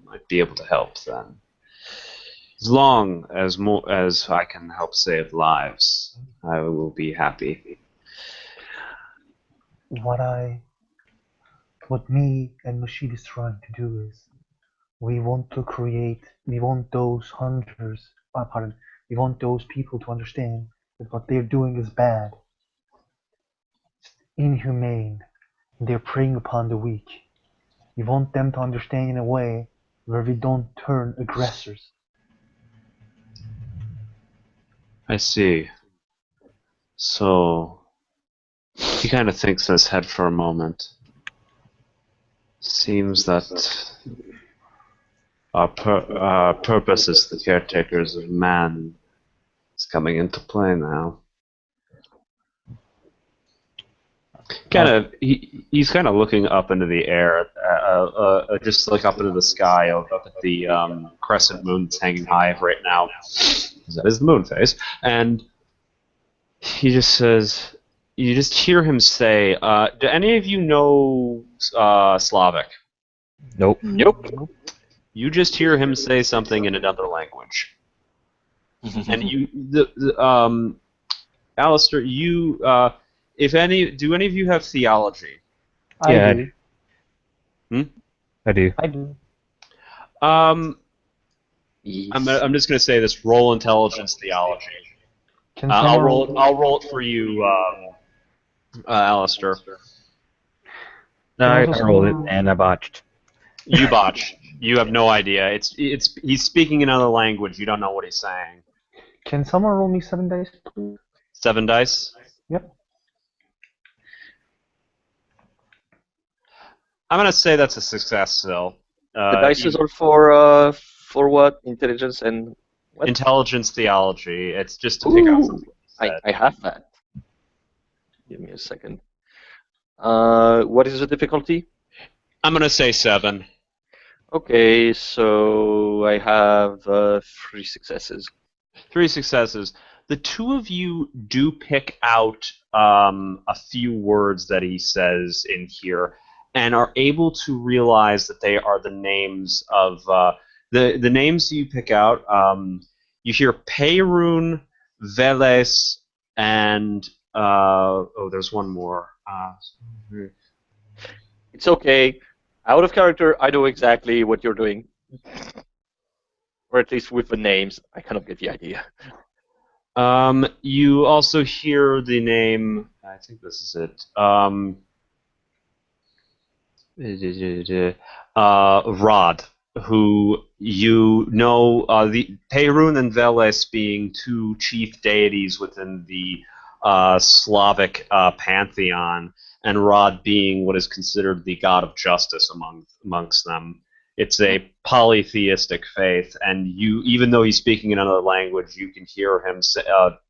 might be able to help then. As long as I can help save lives, I will be happy. What me and Mashid is trying to do is, we want those hunters, we want those people to understand that what they're doing is bad, it's inhumane, and they're preying upon the weak. We want them to understand in a way where we don't turn aggressors. I see. So, he kind of thinks in his head for a moment. Seems that our purpose as the caretakers of man is coming into play now. Kind of, he's kind of looking up into the air, just like up into the sky, up at the crescent moon that's hanging high right now. That is the moon phase, and he just says, you just hear him say, "Do any of you know Slavic?" Nope. Nope. You just hear him say something in another language, and Alistair, you, do any of you have theology? Yeah, I do. I do. I do. Yes. I'm just gonna say this: roll intelligence theology. Can I'll someone- roll it for you, Alistair. No, I also rolled it someone- and I botched. You botch. You have no idea. He's speaking another language. You don't know what he's saying. Can someone roll me 7 dice, please? 7 dice. Yep. I'm gonna say that's a success still. The dices are for what? Intelligence and what? Intelligence theology. It's just to pick out Ooh, something. I have that. Give me a second. What is the difficulty? I'm gonna say 7. Okay, so I have 3 successes. 3 successes. The two of you do pick out a few words that he says in here, and are able to realize that they are the names of the names you pick out. You hear Perun, Veles, and there's one more. It's okay. Out of character, I know exactly what you're doing. Or at least with the names, I kind of get the idea. You also hear the name. I think this is it. Rod, who you know, the Perun and Veles being two chief deities within the Slavic pantheon, and Rod being what is considered the god of justice amongst them. It's a polytheistic faith, and even though he's speaking in another language, you can hear him.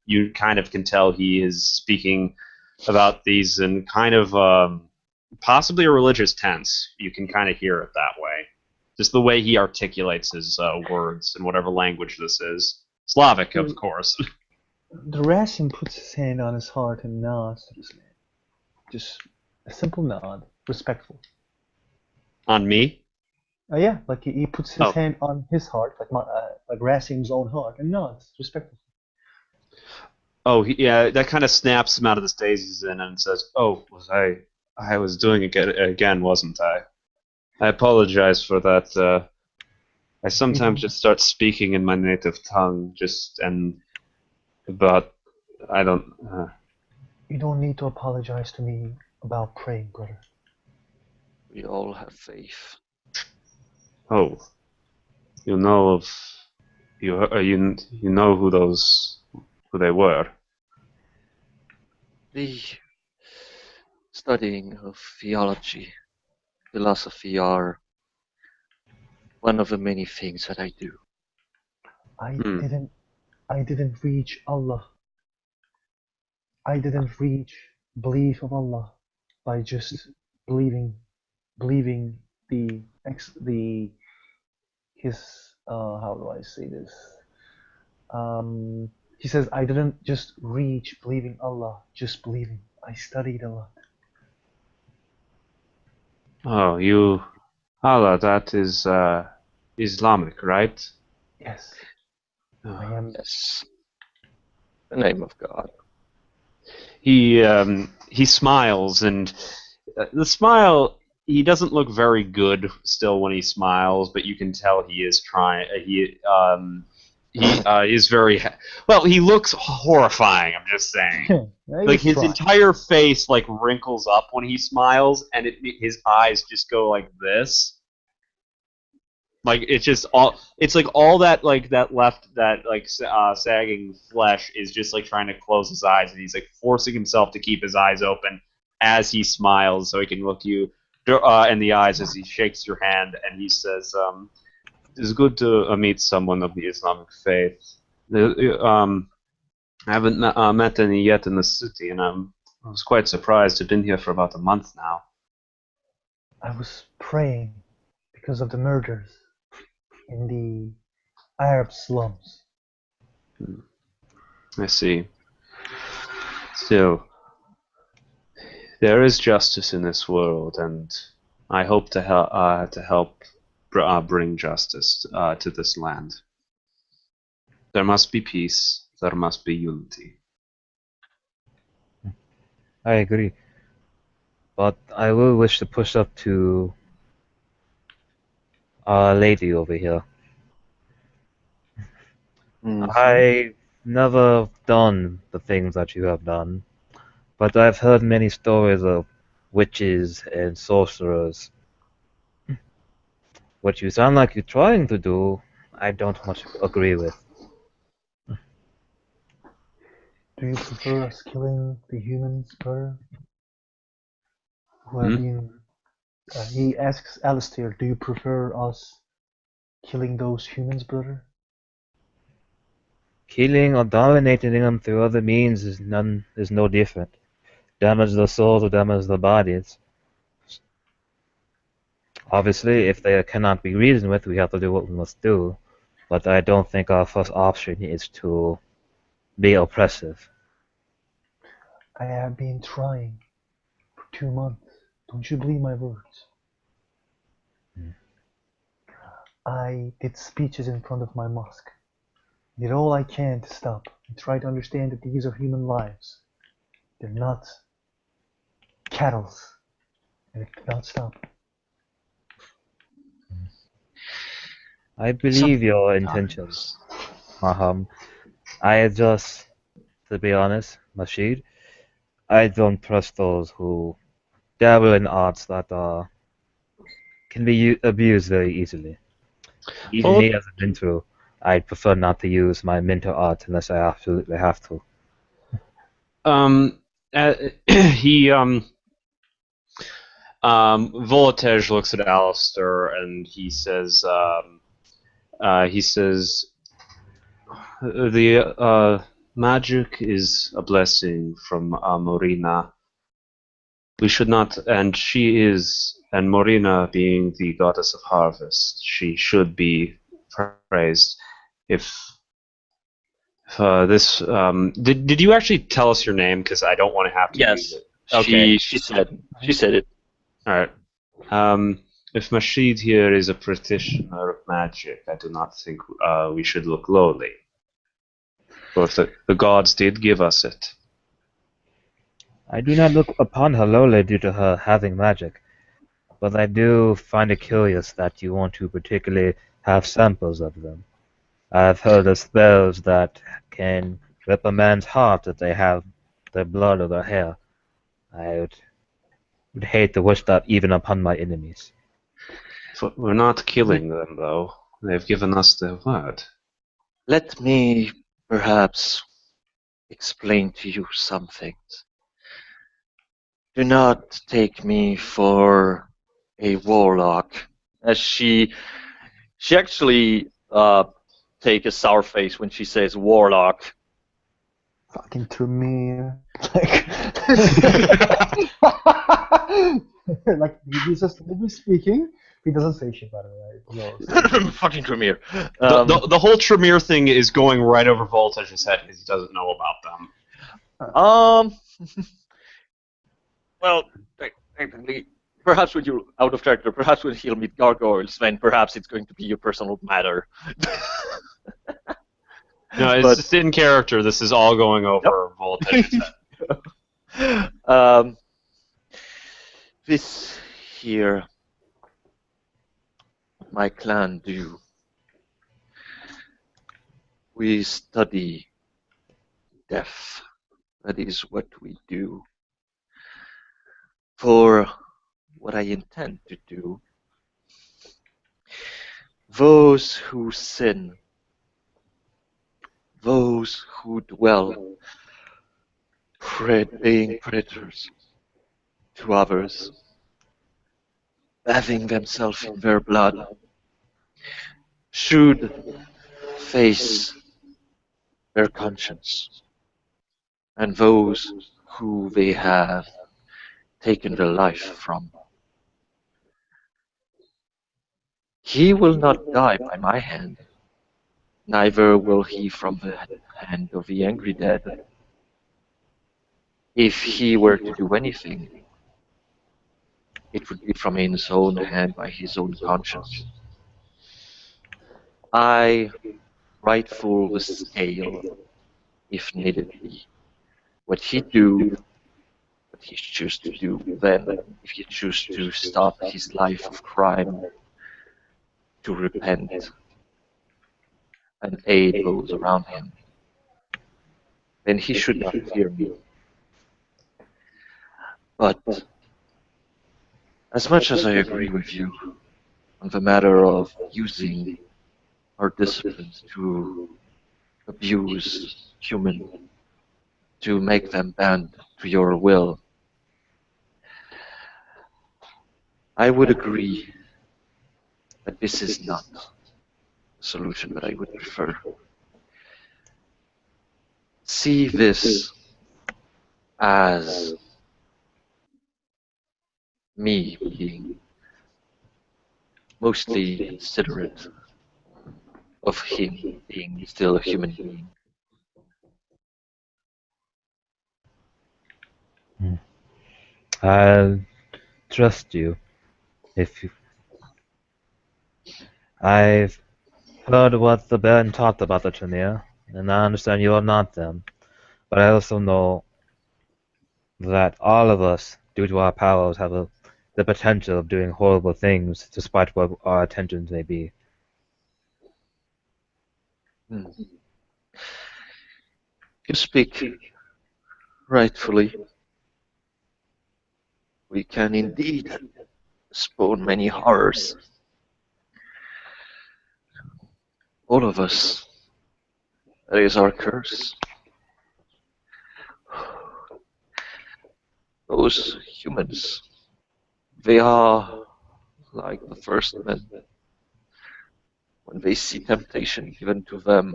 You kind of can tell he is speaking about these in kind of possibly a religious tense. You can kind of hear it that way, just the way he articulates his words in whatever language this is. Slavic, of course. The Racing puts his hand on his heart and nods to this man. Just a simple nod, respectful. On me? Yeah, like he puts his Oh. hand on his heart, like Racing's own heart, and nods, respectful. Oh, yeah, that kind of snaps him out of the stage he's in and says, "Oh, I was doing it again, wasn't I? I apologize for that. I sometimes just start speaking in my native tongue, but I don't." You don't need to apologize to me about praying, brother. We all have faith. Oh, you know you know who they were. The studying of theology, philosophy are one of the many things that I do. I Hmm. didn't reach Allah. I didn't reach belief of Allah by just believing his how do I say this? He says I didn't just reach believing Allah, just believing. I studied a lot. Oh, Allah, that is Islamic, right? Yes, Oh. I am. Yes. The name of God. He smiles, and the smile. He doesn't look very good still when he smiles, but you can tell he is trying. He is very well. He looks horrifying. I'm just saying. Like his entire face like wrinkles up when he smiles, and his eyes just go like this. Like it's just all. It's like all that sagging flesh is just like trying to close his eyes, and he's like forcing himself to keep his eyes open as he smiles, so he can look you in the eyes as he shakes your hand, and he says, "It's good to meet someone of the Islamic faith. I haven't met any yet in the city, and I was quite surprised. I've been here for about a month now. I was praying because of the murders in the Arab slums. I see. Still, there is justice in this world, and I hope to help bring justice to this land. There must be peace. There must be unity. I agree. But I will wish to push up to Our Lady over here. I've never done the things that you have done, but I've heard many stories of witches and sorcerers. What you sound like you're trying to do, I don't much agree with. Do you prefer us killing the humans, brother? Who are being... he asks Alistair, do you prefer us killing those humans, brother? Killing or dominating them through other means is no different. Damage the souls or damage the bodies. Obviously, if they cannot be reasoned with, we have to do what we must do. But I don't think our first option is to be oppressive. I have been trying for 2 months. Don't you believe my words? I did speeches in front of my mosque. Did all I can to stop and try to understand that these are human lives. They're not cattle, and it did not stop. I believe your intentions, Maham. I just, to be honest, Mashid, I don't trust those who dabble in arts that can be abused very easily. Even me as a Mintu, I prefer not to use my Mintu art unless I absolutely have to. Voltage looks at Alistair and he says, the magic is a blessing from Morina. We should not, and Morina being the goddess of harvest, she should be praised. If this, did you actually tell us your name? Because I don't want to have to use it. Okay. She said it. All right. If Mashid here is a practitioner of magic, I do not think we should look lowly. But the gods did give us it. I do not look upon her lowly due to her having magic, but I do find it curious that you want to particularly have samples of them. I've heard of spells that can rip a man's heart if they have their blood or their hair. I would hate to wish that even upon my enemies. But we're not killing them, though. They've given us their word. Let me perhaps explain to you some things. Do not take me for a warlock. As she actually take a sour face when she says warlock. Fucking Tremere. Like he's just speaking. He doesn't say shit, by the way. Fucking Tremere. The whole Tremere thing is going right over Voltage's head because he doesn't know about them. Well, technically, perhaps when you're out of character, perhaps when he'll meet Gargoyles, then perhaps it's going to be your personal matter. No, it's just in character. This is all going over Voltage's head. This here, my clan do. We study death. That is what we do. For what I intend to do, those who sin, those who dwell, being predators to others, bathing themselves in their blood, should face their conscience. And those who they have taken the life from. He will not die by my hand, neither will he from the hand of the angry dead. If he were to do anything, it would be from his own hand by his own conscience. I rightful the scale, if needed be. What he choose to do, then if he choose to stop his life of crime, to repent and aid those around him, then he should not fear me. But as much as I agree with you on the matter of using our disciplines to abuse human, to make them bend to your will, I would agree that this is not the solution that I would prefer. See this as me being mostly considerate of him being still a human being. I'll trust you if you. I've heard what the Baron talked about the Tremere, and I understand you are not them. But I also know that all of us, due to our powers, have the potential of doing horrible things, despite what our intentions may be. Hmm. You speak rightfully. We can indeed spawn many horrors. All of us. That is our curse. Those humans, they are like the first men. When they see temptation given to them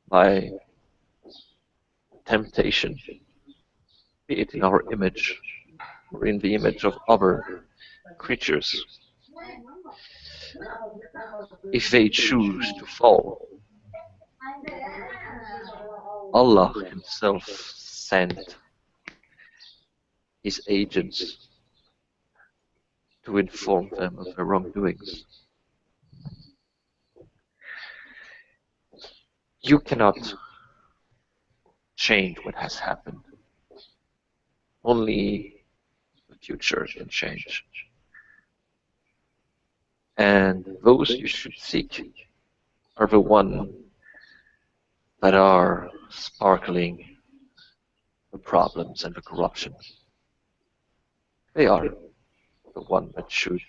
by temptation, be it in our image or in the image of other creatures, if they choose to fall, Allah Himself sent His agents to inform them of their wrongdoings. You cannot change what has happened. Only the future can change. And those you should seek are the ones that are sparkling the problems and the corruption. They are the one that should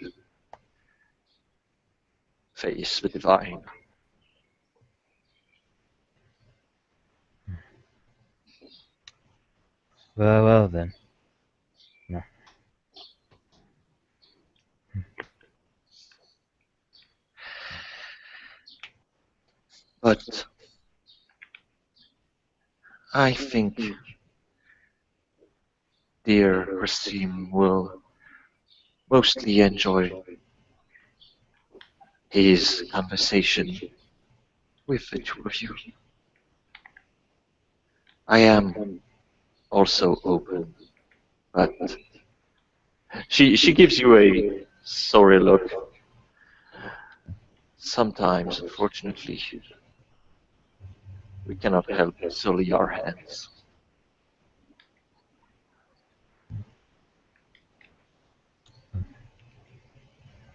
face the divine. Well then. No. But I think dear Rasim will mostly enjoy his conversation with the two of you. I am also open, but she gives you a sorry look. Sometimes, unfortunately, we cannot help but sully our hands.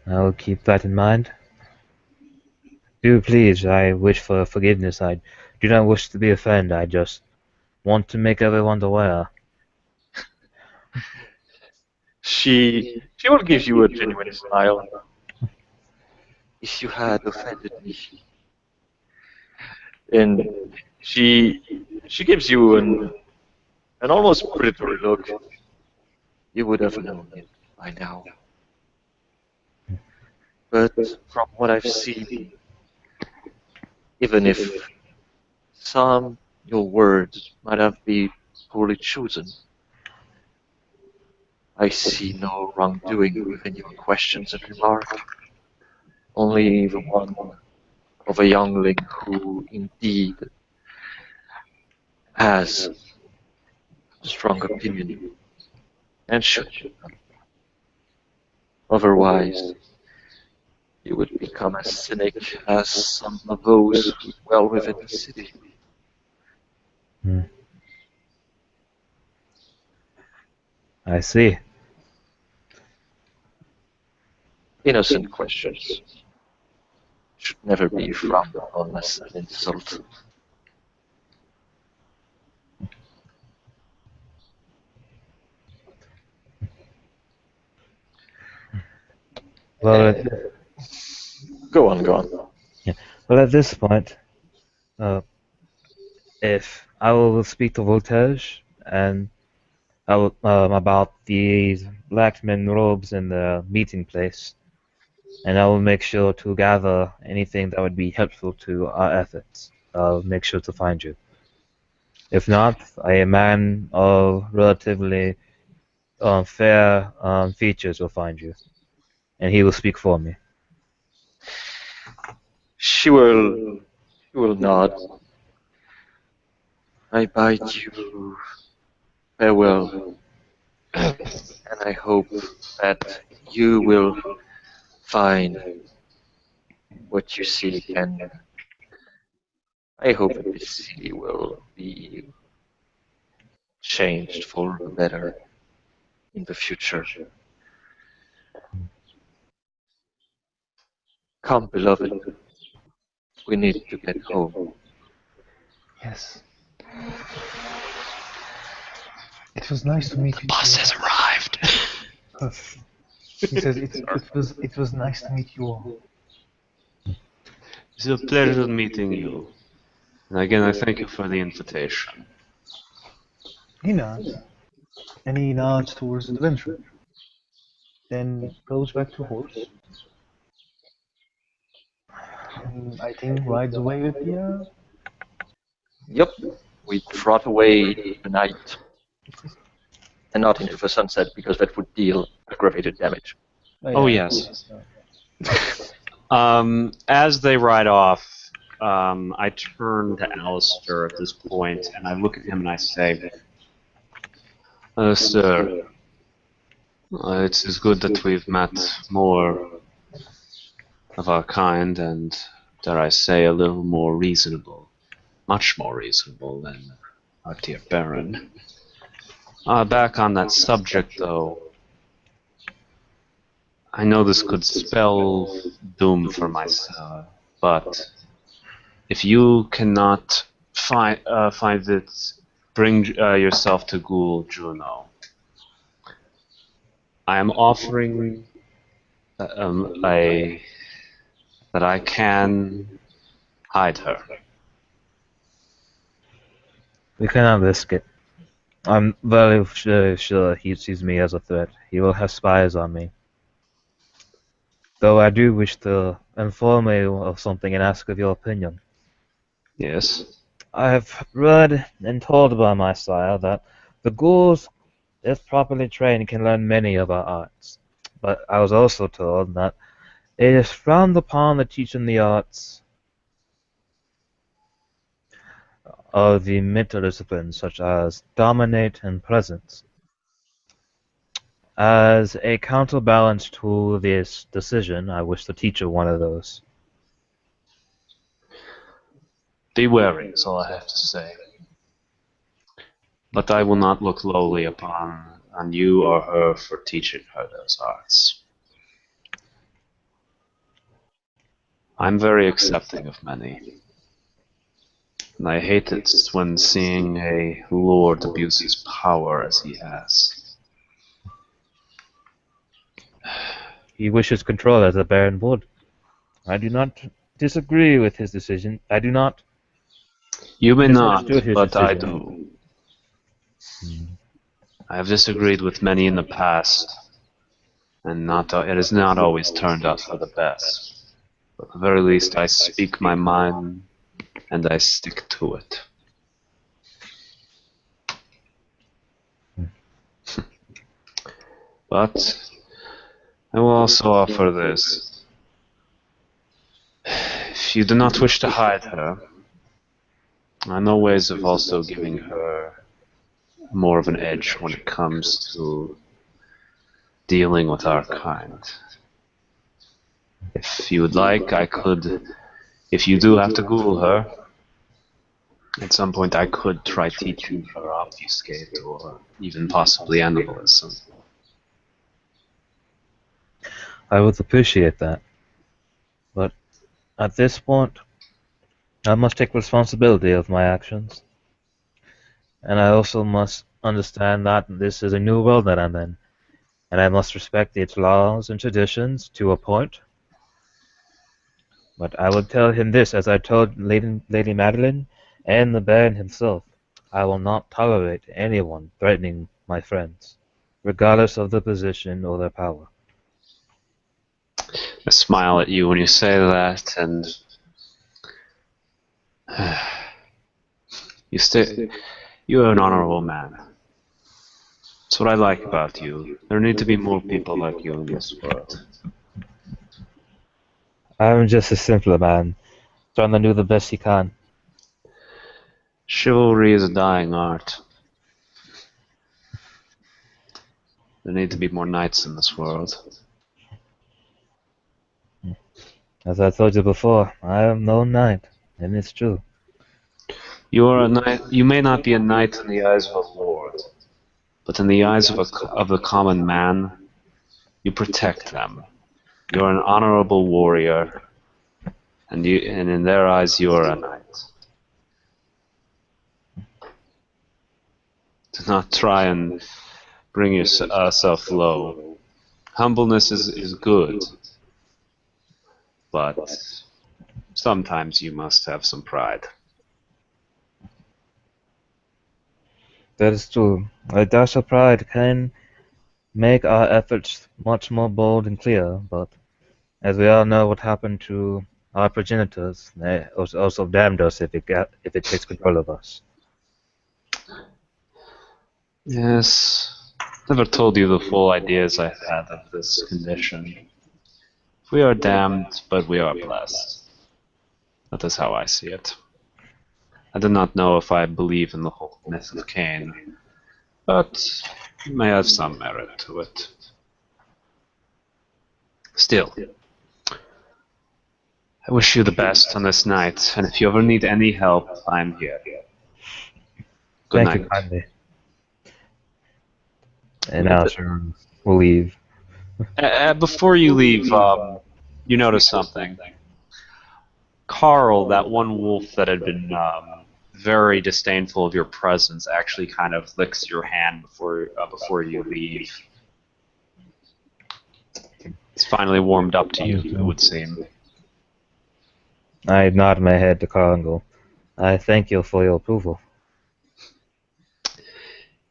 I will keep that in mind. Do please, I wish for forgiveness. I do not wish to be offended. I just want to make everyone aware. She will give you a genuine smile. If you had offended me, and she gives you an almost predatory look. You would have known it by now. But from what I've seen, even if some your words might have been poorly chosen. I see no wrongdoing within your questions and remark, only the one of a youngling who indeed has a strong opinion and should. Otherwise, you would become as cynic as some of those who dwell within the city. I see. Innocent questions should never be frowned upon as an insult. Well, Go on, go on. well, at this point, if I will speak to Voltage and I will, about these black men robes in the meeting place, and I will make sure to gather anything that would be helpful to our efforts. I'll make sure to find you. If not, a man of relatively fair features will find you, and he will speak for me. She will nod. I bid you farewell, and I hope that you will find what you seek, and I hope that this city will be changed for the better in the future. Come, beloved, we need to get home. Yes. It was nice to meet you. Bus has arrived. He says it was nice to meet you all. It's a pleasure meeting you. And again, I thank you for the invitation. He nods. And he nods towards the adventure. Then goes back to horse. And I think rides away with the Yep, we trot away into the night, and not into the sunset, because that would deal aggravated damage. Oh, yes. As they ride off, I turn to Alistair at this point, and I look at him and I say, Alistair, it is good that we've met more of our kind, and, dare I say, a little more reasonable. Much more reasonable than our dear Baron. Back on that subject, though, I know this could spell doom for myself, but if you cannot find it, bring yourself to Ghoul Juno. I am offering that I can hide her. We cannot risk it. I'm very sure he sees me as a threat. He will have spies on me. Though I do wish to inform you of something and ask of your opinion. Yes. I have read and told by my sire that the ghouls, if properly trained, can learn many of our arts. But I was also told that it is frowned upon to teach them the arts of the mental disciplines such as dominate and presence. As a counterbalance to this decision, I wish to teach her one of those. Be wary is all I have to say. But I will not look lowly upon you or her for teaching her those arts. I'm very accepting of many. And I hate it when seeing a lord abuse his power as he has. He wishes control as the Baron would. I do not disagree with his decision. I do not. You may not, misunderstood his but I decision. do. I have disagreed with many in the past, and it has not always turned out for the best. But at the very least, I speak my mind, and I stick to it. But I will also offer this. If you do not wish to hide her, I know ways of also giving her more of an edge when it comes to dealing with our kind. If you would like, I could, if you do have to Google her, at some point I could try teaching her Obfuscate or even possibly Animalism. I would appreciate that. But at this point, I must take responsibility of my actions. And I also must understand that this is a new world that I'm in, and I must respect its laws and traditions to a point. But I would tell him this, as I told Lady Madeline and the Baron himself. I will not tolerate anyone threatening my friends, regardless of their position or their power. I smile at you when you say that, and you are an honorable man. That's what I like about you. There need to be more people like you in this world. I'm just a simpler man, trying to do the best he can. Chivalry is a dying art. There need to be more knights in this world. As I told you before, I am no knight, and it's true. You are a knight. You may not be a knight in the eyes of a lord, but in the eyes of the common man, you protect them. You are an honorable warrior, and in their eyes, you are a knight. Do not try and bring yourself low. Humbleness is good, but sometimes you must have some pride. That is true. A dash of pride can make our efforts much more bold and clear, but as we all know what happened to our progenitors, they also damned us if it takes control of us. Yes, never told you the full ideas I had of this condition. We are damned, but we are blessed. That is how I see it. I do not know if I believe in the whole myth of Cain, but it may have some merit to it. Still, I wish you the best on this night, and if you ever need any help, I'm here. Good Thank night. you kindly. And now Sharon will leave. Before you leave, you notice something. Carl, that one wolf that had been very disdainful of your presence, actually kind of licks your hand before you leave. It's finally warmed up to you, it would seem. I nod my head to Carl and go, I thank you for your approval.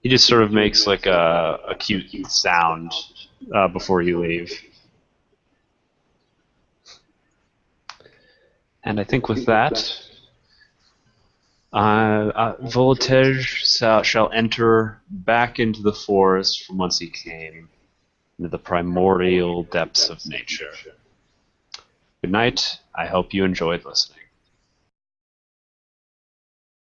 He just sort of makes like a cute sound before you leave. And I think with that, Voltage shall enter back into the forest from whence he came, into the primordial depths of nature. Good night. I hope you enjoyed listening.